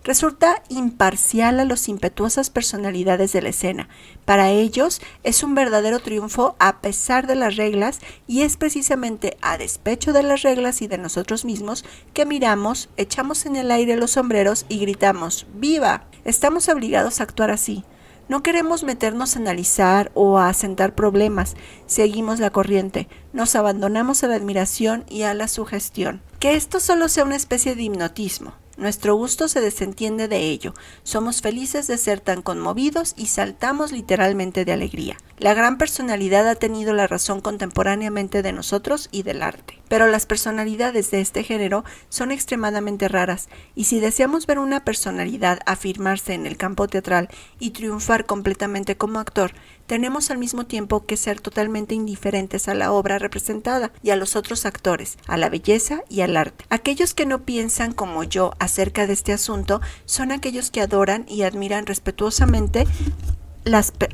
Resulta imparcial a las impetuosas personalidades de la escena. Para ellos es un verdadero triunfo a pesar de las reglas, y es precisamente a despecho de las reglas y de nosotros mismos que miramos, echamos en el aire los sombreros y gritamos ¡viva! Estamos obligados a actuar así. No queremos meternos a analizar o a asentar problemas, seguimos la corriente, nos abandonamos a la admiración y a la sugestión. Que esto solo sea una especie de hipnotismo. Nuestro gusto se desentiende de ello, somos felices de ser tan conmovidos y saltamos literalmente de alegría. La gran personalidad ha tenido la razón contemporáneamente de nosotros y del arte. Pero las personalidades de este género son extremadamente raras, y si deseamos ver una personalidad afirmarse en el campo teatral y triunfar completamente como actor, tenemos al mismo tiempo que ser totalmente indiferentes a la obra representada y a los otros actores, a la belleza y al arte. Aquellos que no piensan como yo acerca de este asunto son aquellos que adoran y admiran respetuosamente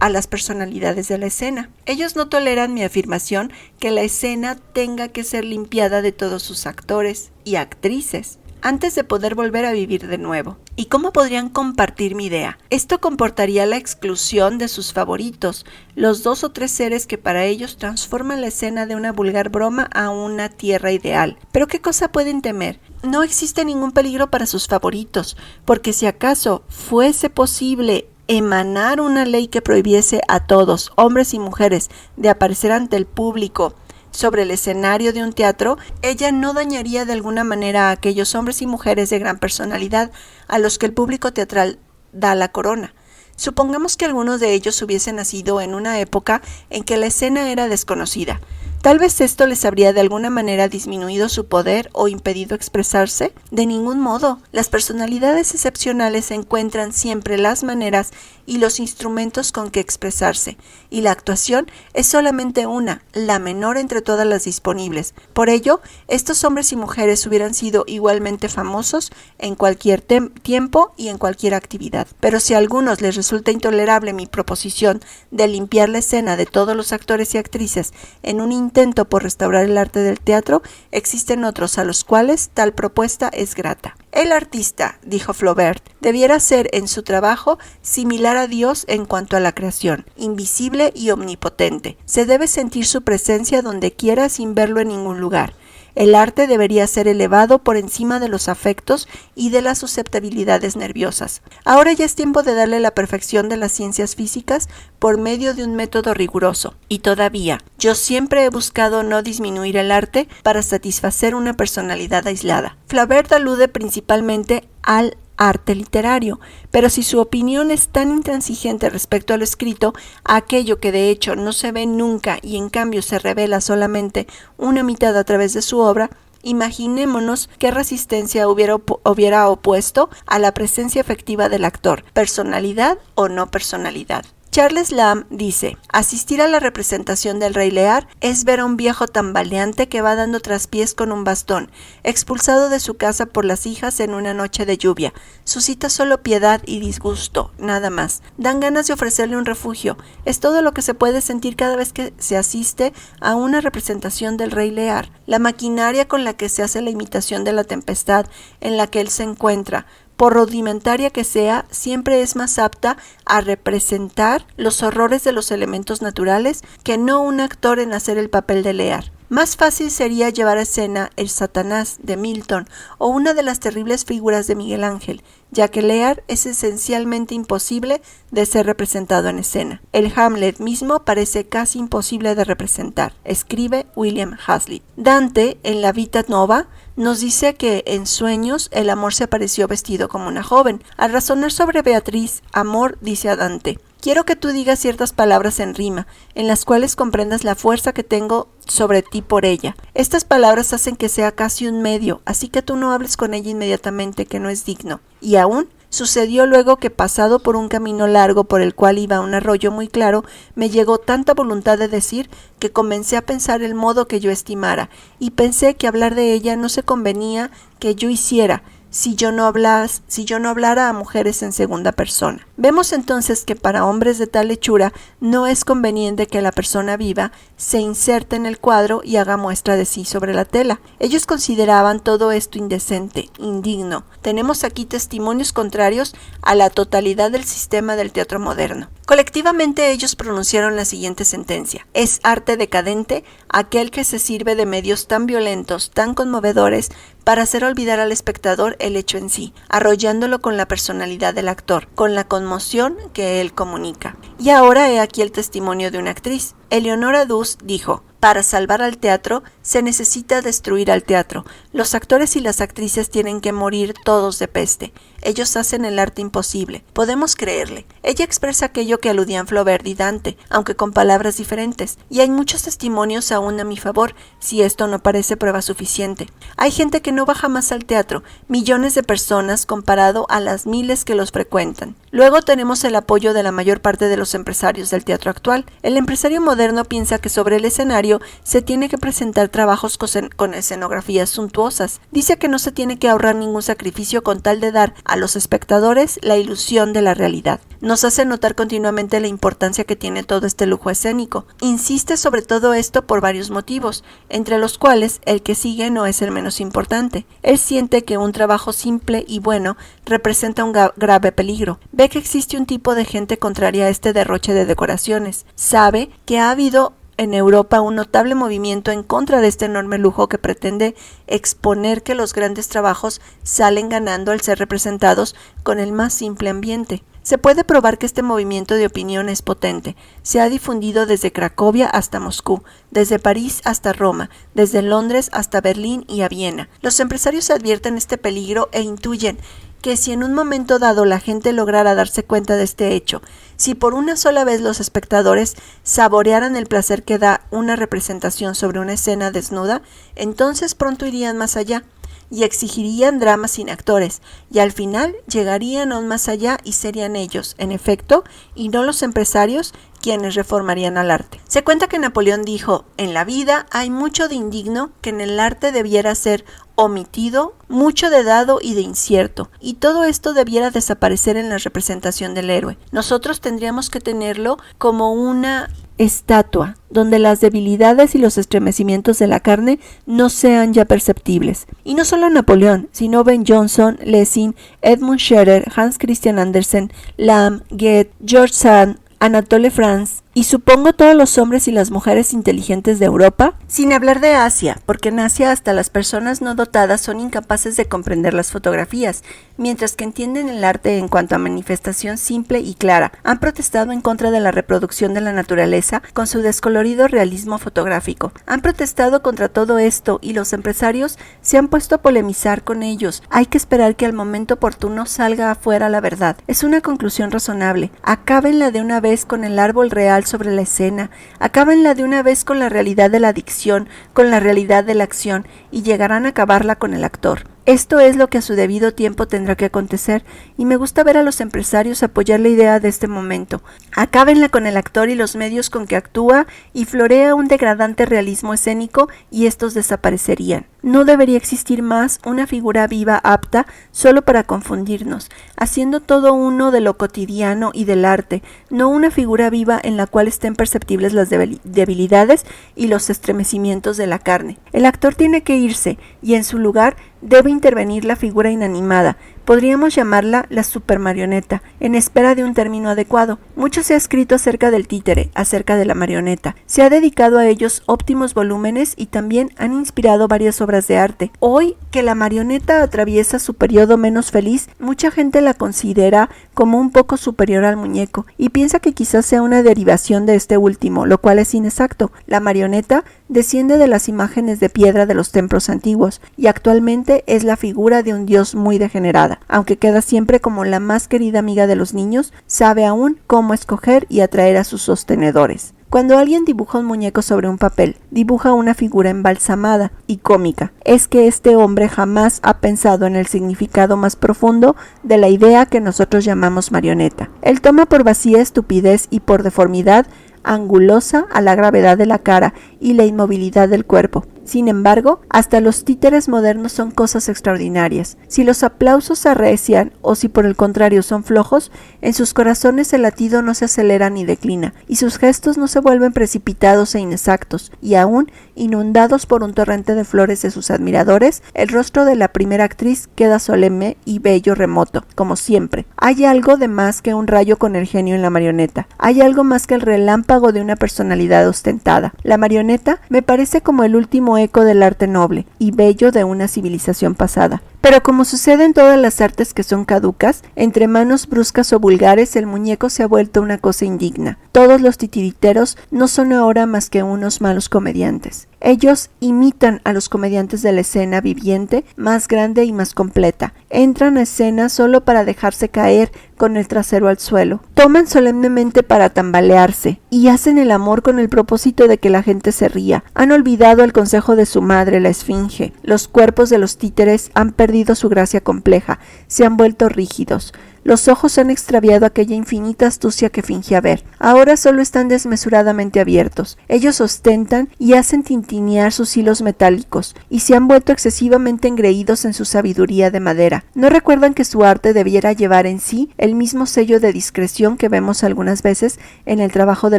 a las personalidades de la escena. Ellos no toleran mi afirmación que la escena tenga que ser limpiada de todos sus actores y actrices antes de poder volver a vivir de nuevo. ¿Y cómo podrían compartir mi idea? Esto comportaría la exclusión de sus favoritos, los 2 o 3 seres que para ellos transforman la escena de una vulgar broma a una tierra ideal. ¿Pero qué cosa pueden temer? No existe ningún peligro para sus favoritos, porque si acaso fuese posible emanar una ley que prohibiese a todos, hombres y mujeres, de aparecer ante el público sobre el escenario de un teatro, ella no dañaría de alguna manera a aquellos hombres y mujeres de gran personalidad a los que el público teatral da la corona. Supongamos que algunos de ellos hubiesen nacido en una época en que la escena era desconocida. Tal vez esto les habría de alguna manera disminuido su poder o impedido expresarse. De ningún modo. Las personalidades excepcionales encuentran siempre las maneras y los instrumentos con que expresarse, y la actuación es solamente una, la menor entre todas las disponibles. Por ello, estos hombres y mujeres hubieran sido igualmente famosos en cualquier tiempo y en cualquier actividad. Pero si a algunos les resulta intolerable mi proposición de limpiar la escena de todos los actores y actrices en un intento por restaurar el arte del teatro, existen otros a los cuales tal propuesta es grata. El artista, dijo Flaubert, debiera ser en su trabajo similar a Dios en cuanto a la creación, invisible y omnipotente. Se debe sentir su presencia donde quiera sin verlo en ningún lugar. El arte debería ser elevado por encima de los afectos y de las susceptibilidades nerviosas. Ahora ya es tiempo de darle la perfección de las ciencias físicas por medio de un método riguroso. Y todavía, yo siempre he buscado no disminuir el arte para satisfacer una personalidad aislada. Flaubert alude principalmente al arte literario, pero si su opinión es tan intransigente respecto a lo escrito, a aquello que de hecho no se ve nunca y en cambio se revela solamente una mitad a través de su obra, imaginémonos qué resistencia hubiera opuesto a la presencia efectiva del actor, personalidad o no personalidad. Charles Lamb dice, asistir a la representación del Rey Lear es ver a un viejo tambaleante que va dando traspiés con un bastón, expulsado de su casa por las hijas en una noche de lluvia. Suscita solo piedad y disgusto, nada más. Dan ganas de ofrecerle un refugio. Es todo lo que se puede sentir cada vez que se asiste a una representación del Rey Lear. La maquinaria con la que se hace la imitación de la tempestad en la que él se encuentra, por rudimentaria que sea, siempre es más apta a representar los horrores de los elementos naturales que no un actor en hacer el papel de Lear. Más fácil sería llevar a escena el Satanás de Milton o una de las terribles figuras de Miguel Ángel, ya que Lear es esencialmente imposible de ser representado en escena. El Hamlet mismo parece casi imposible de representar, escribe William Hazlitt. Dante, en la Vita Nova, nos dice que en sueños el amor se apareció vestido como una joven. Al razonar sobre Beatriz, Amor dice a Dante, quiero que tú digas ciertas palabras en rima, en las cuales comprendas la fuerza que tengo sobre ti por ella. Estas palabras hacen que sea casi un medio, así que tú no hables con ella inmediatamente, que no es digno. Y aún sucedió luego que, pasado por un camino largo por el cual iba un arroyo muy claro, me llegó tanta voluntad de decir que comencé a pensar el modo que yo estimara, y pensé que hablar de ella no se convenía que yo hiciera, si yo no hablara a mujeres en segunda persona. Vemos entonces que para hombres de tal hechura no es conveniente que la persona viva se inserte en el cuadro y haga muestra de sí sobre la tela. Ellos consideraban todo esto indecente, indigno. Tenemos aquí testimonios contrarios a la totalidad del sistema del teatro moderno. Colectivamente ellos pronunciaron la siguiente sentencia: es arte decadente aquel que se sirve de medios tan violentos, tan conmovedores, para hacer olvidar al espectador el hecho en sí, arrollándolo con la personalidad del actor, con la conmoción que él comunica. Y ahora he aquí el testimonio de una actriz. Eleonora Duse dijo, para salvar al teatro se necesita destruir al teatro. Los actores y las actrices tienen que morir todos de peste. Ellos hacen el arte imposible. Podemos creerle. Ella expresa aquello que aludían Flaubert y Dante, aunque con palabras diferentes, y hay muchos testimonios aún a mi favor, si esto no parece prueba suficiente. Hay gente que no va jamás al teatro, millones de personas comparado a las miles que los frecuentan. Luego tenemos el apoyo de la mayor parte de los empresarios del teatro actual. El empresario moderno piensa que sobre el escenario se tiene que presentar trabajos con escenografías suntuosas. Dice que no se tiene que ahorrar ningún sacrificio con tal de dar a los espectadores la ilusión de la realidad. Nos hace notar continuamente la importancia que tiene todo este lujo escénico. Insiste sobre todo esto por varios motivos, entre los cuales el que sigue no es el menos importante. Él siente que un trabajo simple y bueno representa un grave peligro. Ve que existe un tipo de gente contraria a este derroche de decoraciones. Sabe que ha habido en Europa un notable movimiento en contra de este enorme lujo que pretende exponer que los grandes trabajos salen ganando al ser representados con el más simple ambiente. Se puede probar que este movimiento de opinión es potente. Se ha difundido desde Cracovia hasta Moscú, desde París hasta Roma, desde Londres hasta Berlín y a Viena. Los empresarios advierten este peligro e intuyen que si en un momento dado la gente lograra darse cuenta de este hecho, si por una sola vez los espectadores saborearan el placer que da una representación sobre una escena desnuda, entonces pronto irían más allá y exigirían dramas sin actores, y al final llegarían aún más allá y serían ellos, en efecto, y no los empresarios, quienes reformarían al arte. Se cuenta que Napoleón dijo, en la vida hay mucho de indigno que en el arte debiera ser omitido, mucho de dado y de incierto, y todo esto debiera desaparecer en la representación del héroe. Nosotros tendríamos que tenerlo como una estatua, donde las debilidades y los estremecimientos de la carne no sean ya perceptibles. Y no solo Napoleón, sino Ben Jonson, Lessing, Edmund Scherer, Hans Christian Andersen, Lamb, Goethe, George Sand, Anatole France, y supongo todos los hombres y las mujeres inteligentes de Europa, sin hablar de Asia, porque en Asia hasta las personas no dotadas son incapaces de comprender las fotografías, mientras que entienden el arte en cuanto a manifestación simple y clara. Han protestado en contra de la reproducción de la naturaleza con su descolorido realismo fotográfico. Han protestado contra todo esto y los empresarios se han puesto a polemizar con ellos. Hay que esperar que al momento oportuno salga afuera la verdad. Es una conclusión razonable. Acábenla de una vez con el árbol real sobre la escena, acábenla de una vez con la realidad de la dicción, con la realidad de la acción, y llegarán a acabarla con el actor. Esto es lo que a su debido tiempo tendrá que acontecer, y me gusta ver a los empresarios apoyar la idea de este momento. Acábenla con el actor y los medios con que actúa, y florea un degradante realismo escénico, y estos desaparecerían. No debería existir más una figura viva apta solo para confundirnos, haciendo todo uno de lo cotidiano y del arte, no una figura viva en la cual estén perceptibles las debilidades y los estremecimientos de la carne. El actor tiene que irse, y en su lugar debe intervenir la figura inanimada. Podríamos llamarla la supermarioneta, en espera de un término adecuado. Mucho se ha escrito acerca del títere, acerca de la marioneta. Se ha dedicado a ellos óptimos volúmenes y también han inspirado varias obras de arte. Hoy, que la marioneta atraviesa su periodo menos feliz, mucha gente la considera como un poco superior al muñeco y piensa que quizás sea una derivación de este último, lo cual es inexacto. La marioneta desciende de las imágenes de piedra de los templos antiguos y actualmente es la figura de un dios muy degenerada. Aunque queda siempre como la más querida amiga de los niños, sabe aún cómo escoger y atraer a sus sostenedores. Cuando alguien dibuja un muñeco sobre un papel, dibuja una figura embalsamada y cómica. Es que este hombre jamás ha pensado en el significado más profundo de la idea que nosotros llamamos marioneta. Él toma por vacía estupidez y por deformidad angulosa a la gravedad de la cara y la inmovilidad del cuerpo. Sin embargo, hasta los títeres modernos son cosas extraordinarias. Si los aplausos se arrecian o si por el contrario son flojos, en sus corazones el latido no se acelera ni declina, y sus gestos no se vuelven precipitados e inexactos, y aún, inundados por un torrente de flores de sus admiradores, el rostro de la primera actriz queda solemne y bello remoto, como siempre. Hay algo de más que un rayo con el genio en la marioneta. Hay algo más que el relámpago de una personalidad ostentada. La marioneta me parece como el último eco del arte noble y bello de una civilización pasada. Pero como sucede en todas las artes que son caducas, entre manos bruscas o vulgares el muñeco se ha vuelto una cosa indigna. Todos los titiriteros no son ahora más que unos malos comediantes. Ellos imitan a los comediantes de la escena viviente más grande y más completa. Entran a escena solo para dejarse caer con el trasero al suelo. Toman solemnemente para tambalearse y hacen el amor con el propósito de que la gente se ría. Han olvidado el consejo de su madre, la esfinge. Los cuerpos de los títeres han perdido su gracia compleja, se han vuelto rígidos. Los ojos han extraviado aquella infinita astucia que fingía ver. Ahora solo están desmesuradamente abiertos. Ellos ostentan y hacen tintinear sus hilos metálicos, y se han vuelto excesivamente engreídos en su sabiduría de madera. No recuerdan que su arte debiera llevar en sí el mismo sello de discreción que vemos algunas veces en el trabajo de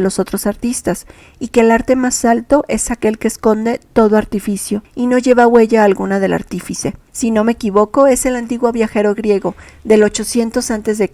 los otros artistas, y que el arte más alto es aquel que esconde todo artificio y no lleva huella alguna del artífice. Si no me equivoco, es el antiguo viajero griego del 800 a.C.,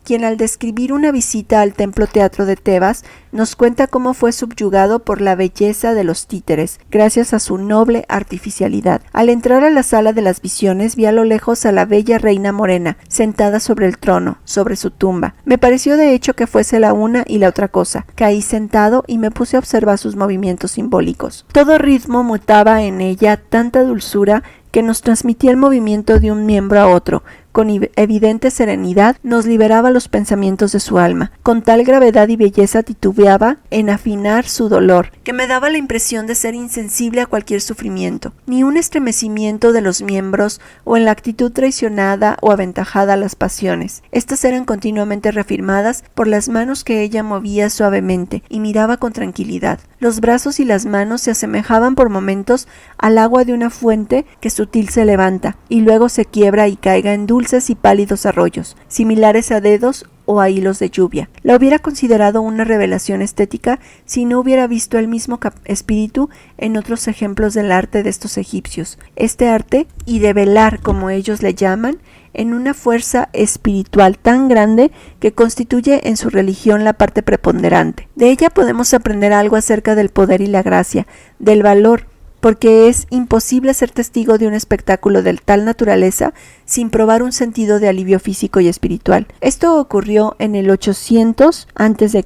quien al describir una visita al templo teatro de Tebas nos cuenta cómo fue subyugado por la belleza de los títeres, gracias a su noble artificialidad. Al entrar a la sala de las visiones, vi a lo lejos a la bella reina morena, sentada sobre el trono, sobre su tumba. Me pareció de hecho que fuese la una y la otra cosa. Caí sentado y me puse a observar sus movimientos simbólicos. Todo ritmo mutaba en ella tanta dulzura que nos transmitía el movimiento de un miembro a otro, con evidente serenidad, nos liberaba los pensamientos de su alma. Con tal gravedad y belleza titubeaba en afinar su dolor, que me daba la impresión de ser insensible a cualquier sufrimiento, ni un estremecimiento de los miembros o en la actitud traicionada o aventajada a las pasiones. Estas eran continuamente reafirmadas por las manos que ella movía suavemente y miraba con tranquilidad. Los brazos y las manos se asemejaban por momentos al agua de una fuente que sutil se levanta y luego se quiebra y caiga en dulces y pálidos arroyos, similares a dedos o a hilos de lluvia. La hubiera considerado una revelación estética si no hubiera visto el mismo espíritu en otros ejemplos del arte de estos egipcios. Este arte, y de velar como ellos le llaman, en una fuerza espiritual tan grande que constituye en su religión la parte preponderante. De ella podemos aprender algo acerca del poder y la gracia, del valor, porque es imposible ser testigo de un espectáculo de tal naturaleza sin probar un sentido de alivio físico y espiritual. Esto ocurrió en el 800 a.C.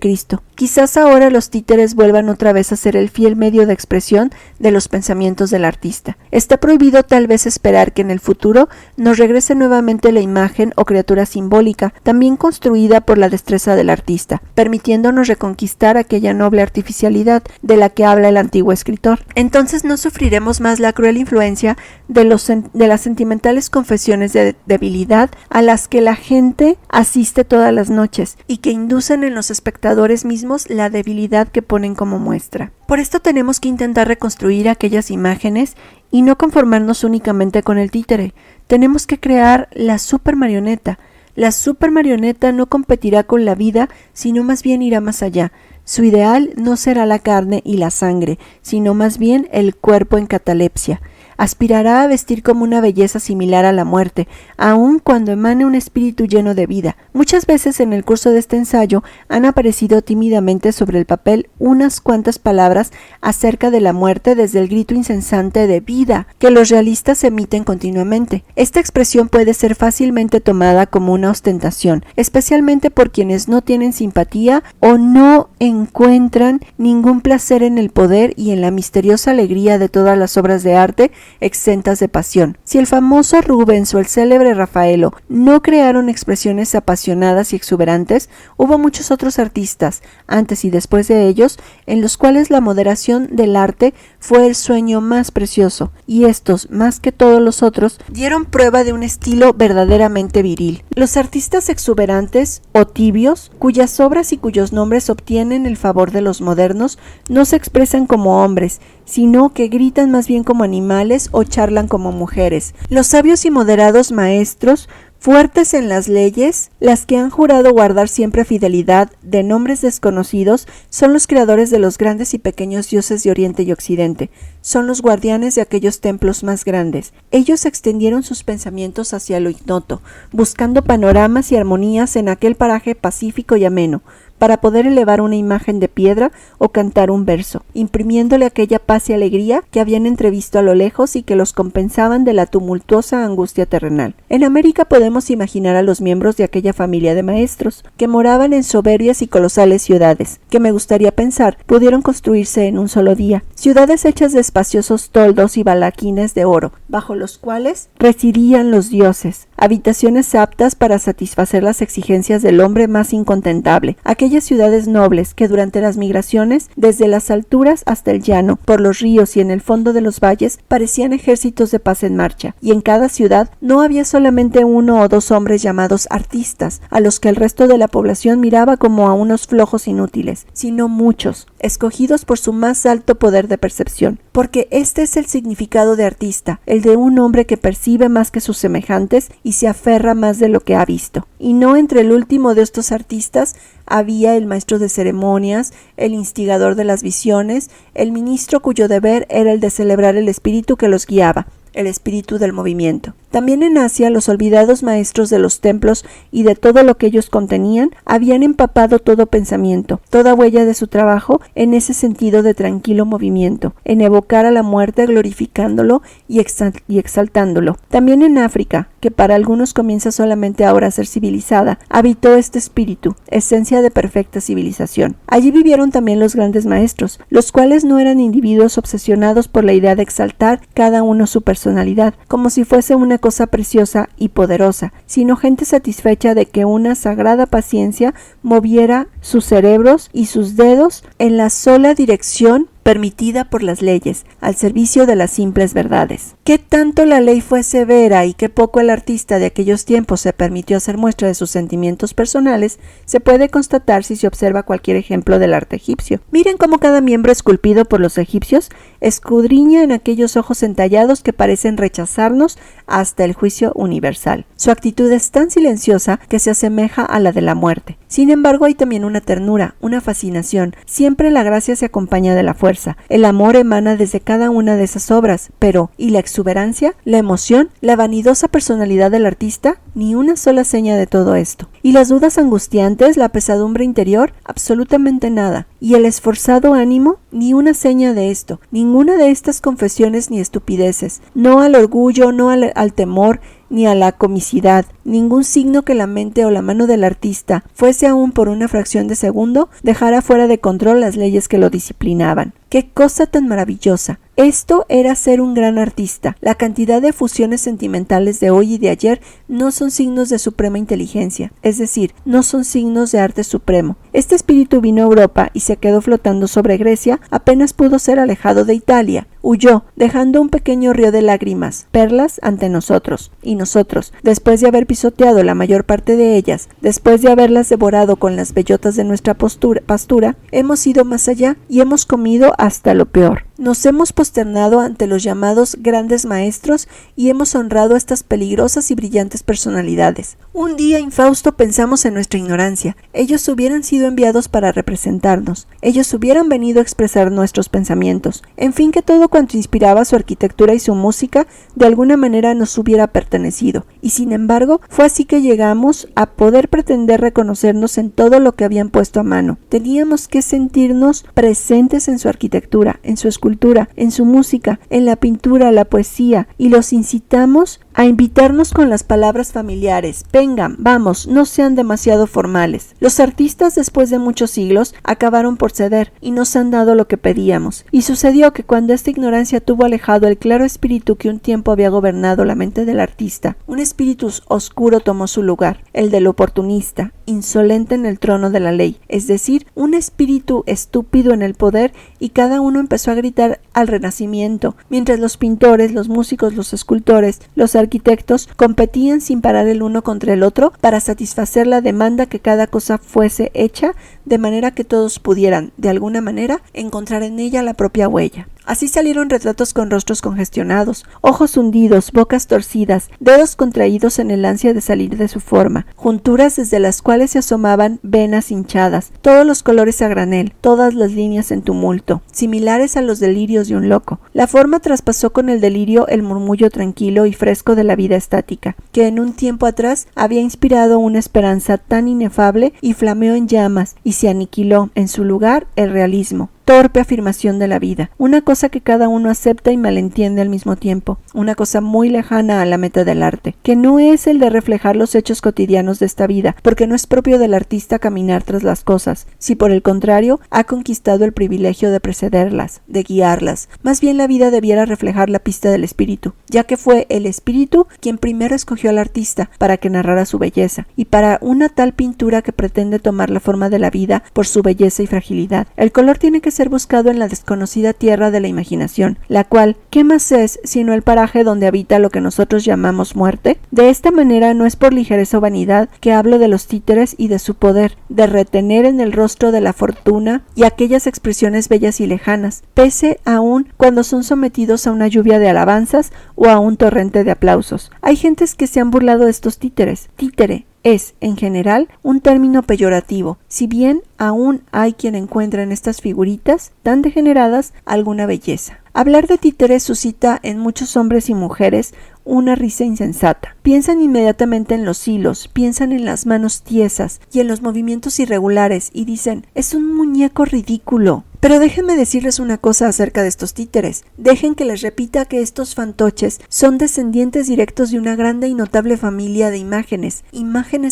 Quizás ahora los títeres vuelvan otra vez a ser el fiel medio de expresión de los pensamientos del artista. Está prohibido tal vez esperar que en el futuro nos regrese nuevamente la imagen o criatura simbólica, también construida por la destreza del artista, permitiéndonos reconquistar aquella noble artificialidad de la que habla el antiguo escritor. Entonces no sufriremos más la cruel influencia de las sentimentales confesiones de debilidad a las que la gente asiste todas las noches y que inducen en los espectadores mismos la debilidad que ponen como muestra. Por esto tenemos que intentar reconstruir aquellas imágenes y no conformarnos únicamente con el títere. Tenemos que crear la supermarioneta. La supermarioneta no competirá con la vida, sino más bien irá más allá. Su ideal no será la carne y la sangre, sino más bien el cuerpo en catalepsia. Aspirará a vestir como una belleza similar a la muerte, aun cuando emane un espíritu lleno de vida. Muchas veces en el curso de este ensayo han aparecido tímidamente sobre el papel unas cuantas palabras acerca de la muerte desde el grito incesante de vida que los realistas emiten continuamente. Esta expresión puede ser fácilmente tomada como una ostentación, especialmente por quienes no tienen simpatía o no encuentran ningún placer en el poder y en la misteriosa alegría de todas las obras de arte exentas de pasión. Si el famoso Rubens o el célebre Rafaelo no crearon expresiones apasionadas y exuberantes, hubo muchos otros artistas, antes y después de ellos, en los cuales la moderación del arte fue el sueño más precioso, y estos, más que todos los otros, dieron prueba de un estilo verdaderamente viril. Los artistas exuberantes o tibios, cuyas obras y cuyos nombres obtienen el favor de los modernos, no se expresan como hombres, sino que gritan más bien como animales o charlan como mujeres. Los sabios y moderados maestros, fuertes en las leyes, las que han jurado guardar siempre fidelidad de nombres desconocidos, son los creadores de los grandes y pequeños dioses de Oriente y Occidente, son los guardianes de aquellos templos más grandes. Ellos extendieron sus pensamientos hacia lo ignoto, buscando panoramas y armonías en aquel paraje pacífico y ameno, para poder elevar una imagen de piedra o cantar un verso, imprimiéndole aquella paz y alegría que habían entrevisto a lo lejos y que los compensaban de la tumultuosa angustia terrenal. En América podemos imaginar a los miembros de aquella familia de maestros, que moraban en soberbias y colosales ciudades, que me gustaría pensar pudieron construirse en un solo día, ciudades hechas de espaciosos toldos y balaquines de oro, bajo los cuales residían los dioses, habitaciones aptas para satisfacer las exigencias del hombre más incontentable, aquellas ciudades nobles que durante las migraciones, desde las alturas hasta el llano, por los ríos y en el fondo de los valles, parecían ejércitos de paz en marcha, y en cada ciudad no había solamente uno o dos hombres llamados artistas, a los que el resto de la población miraba como a unos flojos inútiles, sino muchos, escogidos por su más alto poder de percepción, porque este es el significado de artista, el de un hombre que percibe más que sus semejantes y se aferra más de lo que ha visto. Y no entre el último de estos artistas había el maestro de ceremonias, el instigador de las visiones, el ministro cuyo deber era el de celebrar el espíritu que los guiaba, el espíritu del movimiento. También en Asia, los olvidados maestros de los templos y de todo lo que ellos contenían habían empapado todo pensamiento, toda huella de su trabajo en ese sentido de tranquilo movimiento, en evocar a la muerte glorificándolo y exaltándolo. También en África, que para algunos comienza solamente ahora a ser civilizada, habitó este espíritu, esencia de perfecta civilización. Allí vivieron también los grandes maestros, los cuales no eran individuos obsesionados por la idea de exaltar cada uno su personalidad, como si fuese una cosa preciosa y poderosa, sino gente satisfecha de que una sagrada paciencia moviera sus cerebros y sus dedos en la sola dirección permitida por las leyes, al servicio de las simples verdades. Qué tanto la ley fue severa y qué poco el artista de aquellos tiempos se permitió hacer muestra de sus sentimientos personales, se puede constatar si se observa cualquier ejemplo del arte egipcio. Miren cómo cada miembro esculpido por los egipcios escudriña en aquellos ojos entallados que parecen rechazarnos hasta el juicio universal. Su actitud es tan silenciosa que se asemeja a la de la muerte. Sin embargo, hay también una ternura, una fascinación. Siempre la gracia se acompaña de la fuerza. El amor emana desde cada una de esas obras, pero ¿y la exuberancia, la emoción, la vanidosa personalidad del artista? Ni una sola seña de todo esto. ¿Y las dudas angustiantes, la pesadumbre interior? Absolutamente nada. ¿Y el esforzado ánimo? Ni una seña de esto. Ninguna de estas confesiones ni estupideces. No al orgullo, no al temor, ni a la comicidad, ningún signo que la mente o la mano del artista, fuese aún por una fracción de segundo, dejara fuera de control las leyes que lo disciplinaban. ¡Qué cosa tan maravillosa! Esto era ser un gran artista. La cantidad de fusiones sentimentales de hoy y de ayer no son signos de suprema inteligencia, es decir, no son signos de arte supremo. Este espíritu vino a Europa y se quedó flotando sobre Grecia, apenas pudo ser alejado de Italia. Huyó, dejando un pequeño río de lágrimas, perlas ante nosotros. Y nosotros, después de haber pisoteado la mayor parte de ellas, después de haberlas devorado con las bellotas de nuestra pastura, hemos ido más allá y hemos comido hasta lo peor. Nos hemos posternado ante los llamados grandes maestros y hemos honrado a estas peligrosas y brillantes personalidades. Un día infausto pensamos en nuestra ignorancia. Ellos hubieran sido enviados para representarnos. Ellos hubieran venido a expresar nuestros pensamientos. En fin, que todo cuanto inspiraba su arquitectura y su música de alguna manera nos hubiera pertenecido. Y sin embargo, fue así que llegamos a poder pretender reconocernos en todo lo que habían puesto a mano. Teníamos que sentirnos presentes en su arquitectura, en su escultura, en su música, en la pintura, la poesía, y los incitamos a invitarnos con las palabras familiares. Vengan, vamos, no sean demasiado formales. Los artistas, después de muchos siglos, acabaron por ceder y nos han dado lo que pedíamos. Y sucedió que cuando esta ignorancia tuvo alejado el claro espíritu que un tiempo había gobernado la mente del artista, un espíritu oscuro tomó su lugar, el del oportunista, insolente en el trono de la ley, es decir, un espíritu estúpido en el poder, y cada uno empezó a gritar al renacimiento, mientras los pintores, los músicos, los escultores, los arquitectos competían sin parar el uno contra el otro para satisfacer la demanda que cada cosa fuese hecha de manera que todos pudieran, de alguna manera, encontrar en ella la propia huella. Así salieron retratos con rostros congestionados, ojos hundidos, bocas torcidas, dedos contraídos en el ansia de salir de su forma, junturas desde las cuales se asomaban venas hinchadas, todos los colores a granel, todas las líneas en tumulto, similares a los delirios de un loco. La forma traspasó con el delirio el murmullo tranquilo y fresco de la vida estática, que en un tiempo atrás había inspirado una esperanza tan inefable y flameó en llamas, y se aniquiló en su lugar el realismo. Torpe afirmación de la vida, una cosa que cada uno acepta y malentiende al mismo tiempo, una cosa muy lejana a la meta del arte, que no es el de reflejar los hechos cotidianos de esta vida, porque no es propio del artista caminar tras las cosas, si por el contrario ha conquistado el privilegio de precederlas, de guiarlas. Más bien la vida debiera reflejar la pista del espíritu, ya que fue el espíritu quien primero escogió al artista para que narrara su belleza, y para una tal pintura que pretende tomar la forma de la vida por su belleza y fragilidad. El color tiene que ser buscado en la desconocida tierra de la imaginación, la cual, ¿qué más es sino el paraje donde habita lo que nosotros llamamos muerte? De esta manera no es por ligereza o vanidad que hablo de los títeres y de su poder, de retener en el rostro de la fortuna y aquellas expresiones bellas y lejanas, pese aún cuando son sometidos a una lluvia de alabanzas o a un torrente de aplausos. Hay gentes que se han burlado de estos títeres. Títere es, en general, un término peyorativo, si bien aún hay quien encuentra en estas figuritas tan degeneradas alguna belleza. Hablar de títeres suscita en muchos hombres y mujeres una risa insensata. Piensan inmediatamente en los hilos, piensan en las manos tiesas y en los movimientos irregulares y dicen, es un muñeco ridículo. Pero déjenme decirles una cosa acerca de estos títeres. Dejen que les repita que estos fantoches son descendientes directos de una grande y notable familia de imágenes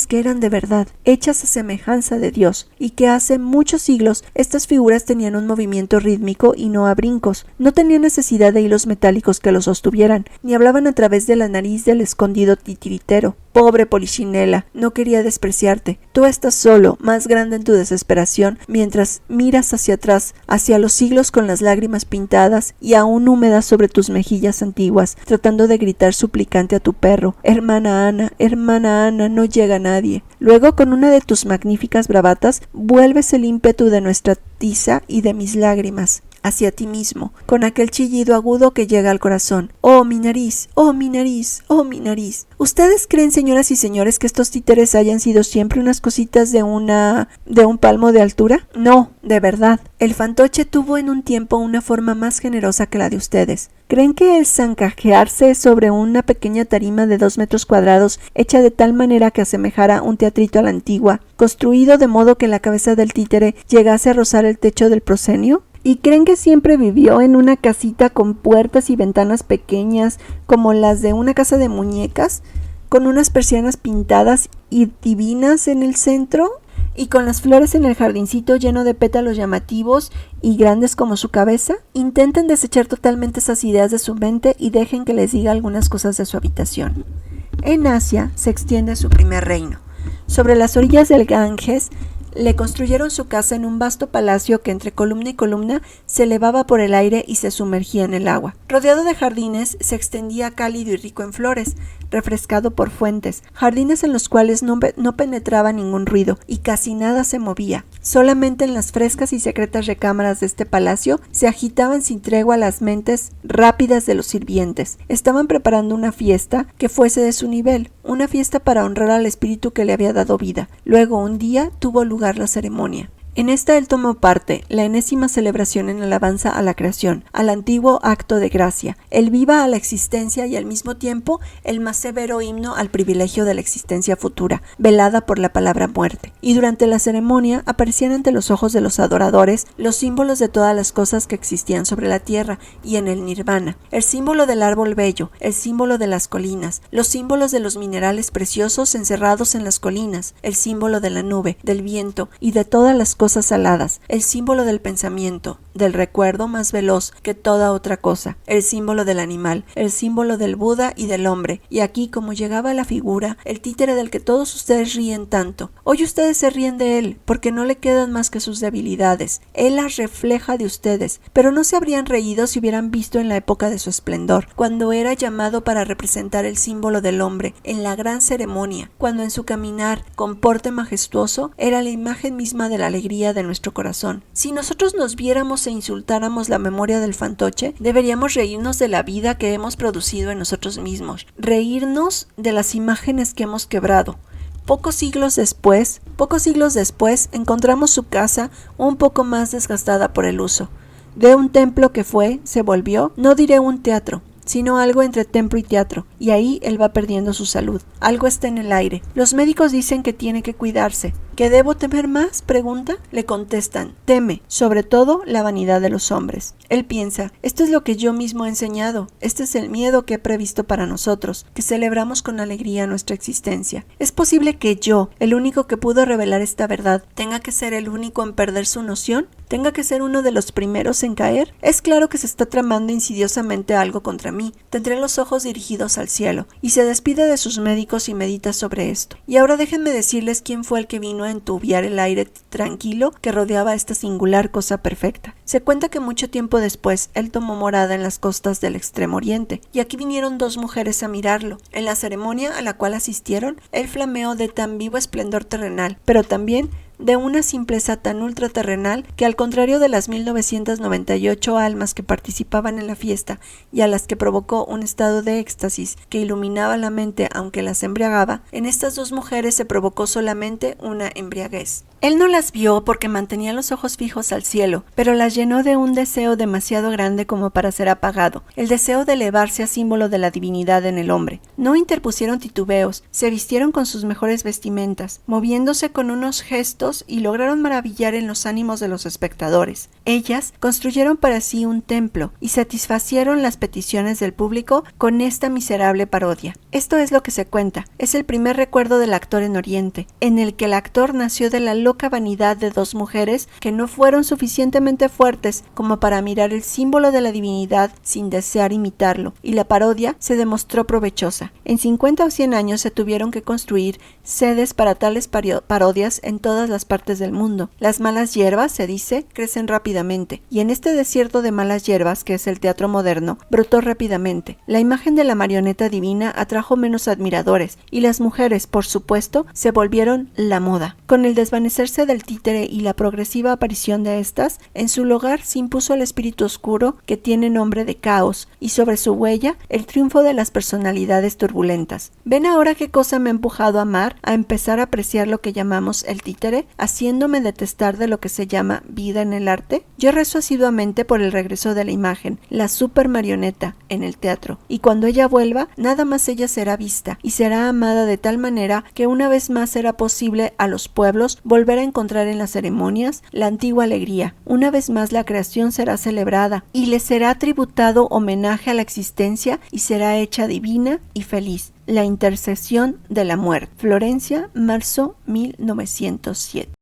que eran de verdad, hechas a semejanza de Dios, y que hace muchos siglos estas figuras tenían un movimiento rítmico y no a brincos. No tenían necesidad de hilos metálicos que los sostuvieran, ni hablaban a través de la nariz del escondido titiritero. Pobre Polichinela, no quería despreciarte. Tú estás solo, más grande en tu desesperación, mientras miras hacia atrás, hacia los siglos con las lágrimas pintadas y aún húmedas sobre tus mejillas antiguas, tratando de gritar suplicante a tu perro: hermana Ana, no llega nadie. Luego, con una de tus magníficas bravatas, vuelves el ímpetu de nuestra tiza y de mis lágrimas hacia ti mismo, con aquel chillido agudo que llega al corazón. ¡Oh, mi nariz! ¡Oh, mi nariz! ¡Oh, mi nariz! ¿Ustedes creen, señoras y señores, que estos títeres hayan sido siempre unas cositas de un palmo de altura? No, de verdad. El fantoche tuvo en un tiempo una forma más generosa que la de ustedes. ¿Creen que el zancajearse sobre una pequeña tarima de 2 metros cuadrados, hecha de tal manera que asemejara un teatrito a la antigua, construido de modo que la cabeza del títere llegase a rozar el techo del proscenio? ¿Y creen que siempre vivió en una casita con puertas y ventanas pequeñas, como las de una casa de muñecas, con unas persianas pintadas y divinas en el centro, y con las flores en el jardincito lleno de pétalos llamativos y grandes como su cabeza? Intenten desechar totalmente esas ideas de su mente y dejen que les diga algunas cosas de su habitación. En Asia se extiende su primer reino. Sobre las orillas del Ganges le construyeron su casa en un vasto palacio que entre columna y columna se elevaba por el aire y se sumergía en el agua. Rodeado de jardines, se extendía cálido y rico en flores, refrescado por fuentes, jardines en los cuales no penetraba ningún ruido y casi nada se movía. Solamente en las frescas y secretas recámaras de este palacio se agitaban sin tregua las mentes rápidas de los sirvientes. Estaban preparando una fiesta que fuese de su nivel, una fiesta para honrar al espíritu que le había dado vida. Luego, un día, tuvo lugar la ceremonia. En esta él tomó parte, la enésima celebración en alabanza a la creación, al antiguo acto de gracia, el viva a la existencia y al mismo tiempo el más severo himno al privilegio de la existencia futura, velada por la palabra muerte. Y durante la ceremonia aparecían ante los ojos de los adoradores los símbolos de todas las cosas que existían sobre la tierra y en el nirvana, el símbolo del árbol bello, el símbolo de las colinas, los símbolos de los minerales preciosos encerrados en las colinas, el símbolo de la nube, del viento y de todas las cosas aladas, el símbolo del pensamiento, del recuerdo más veloz que toda otra cosa, el símbolo del animal, el símbolo del Buda y del hombre. Y aquí, como llegaba la figura, el títere del que todos ustedes ríen tanto. Hoy ustedes se ríen de él, porque no le quedan más que sus debilidades. Él las refleja de ustedes, pero no se habrían reído si hubieran visto en la época de su esplendor, cuando era llamado para representar el símbolo del hombre, en la gran ceremonia, cuando en su caminar, con porte majestuoso, era la imagen misma de la alegría de nuestro corazón. Si nosotros nos viéramos e insultáramos la memoria del fantoche, deberíamos reírnos de la vida que hemos producido en nosotros mismos, reírnos de las imágenes que hemos quebrado. Pocos siglos después, encontramos su casa un poco más desgastada por el uso. De un templo que se volvió, no diré un teatro, sino algo entre templo y teatro, y ahí él va perdiendo su salud. Algo está en el aire. Los médicos dicen que tiene que cuidarse. ¿Qué debo temer más?, pregunta. Le contestan: teme, sobre todo, la vanidad de los hombres. Él piensa: esto es lo que yo mismo he enseñado, este es el miedo que he previsto para nosotros, que celebramos con alegría nuestra existencia. ¿Es posible que yo, el único que pudo revelar esta verdad, tenga que ser el único en perder su noción? ¿Tenga que ser uno de los primeros en caer? Es claro que se está tramando insidiosamente algo contra mí. Tendré los ojos dirigidos al cielo. Y se despide de sus médicos y medita sobre esto. Y ahora déjenme decirles quién fue el que vino a entubiar el aire tranquilo que rodeaba esta singular cosa perfecta. Se cuenta que mucho tiempo después él tomó morada en las costas del Extremo Oriente, y aquí vinieron 2 mujeres a mirarlo. En la ceremonia a la cual asistieron, él flameó de tan vivo esplendor terrenal, pero también de una simpleza tan ultraterrenal que, al contrario de las 1998 almas que participaban en la fiesta y a las que provocó un estado de éxtasis que iluminaba la mente aunque las embriagaba, en estas 2 mujeres se provocó solamente una embriaguez. Él no las vio porque mantenía los ojos fijos al cielo, pero las llenó de un deseo demasiado grande como para ser apagado, el deseo de elevarse a símbolo de la divinidad en el hombre. No interpusieron titubeos, se vistieron con sus mejores vestimentas, moviéndose con unos gestos efectos y lograron maravillar en los ánimos de los espectadores. Ellas construyeron para sí un templo y satisfacieron las peticiones del público con esta miserable parodia. Esto es lo que se cuenta. Es el primer recuerdo del actor en Oriente, en el que el actor nació de la loca vanidad de dos mujeres que no fueron suficientemente fuertes como para mirar el símbolo de la divinidad sin desear imitarlo, y la parodia se demostró provechosa. En 50 o 100 años se tuvieron que construir sedes para tales parodias en todas las partes del mundo. Las malas hierbas, se dice, crecen rápidamente, y en este desierto de malas hierbas, que es el teatro moderno, brotó rápidamente. La imagen de la marioneta divina atrajo menos admiradores, y las mujeres, por supuesto, se volvieron la moda. Con el desvanecerse del títere y la progresiva aparición de estas, en su lugar se impuso el espíritu oscuro que tiene nombre de caos, y sobre su huella el triunfo de las personalidades turbulentas. ¿Ven ahora qué cosa me ha empujado a amar, a empezar a apreciar lo que llamamos el títere, haciéndome detestar de lo que se llama vida en el arte? Yo rezo asiduamente por el regreso de la imagen, la super marioneta, en el teatro, y cuando ella vuelva, nada más ella será vista, y será amada de tal manera que una vez más será posible a los pueblos volver a encontrar en las ceremonias la antigua alegría. Una vez más la creación será celebrada, y le será tributado homenaje a la existencia, y será hecha divina y feliz. La intercesión de la muerte. Florencia, marzo 1907.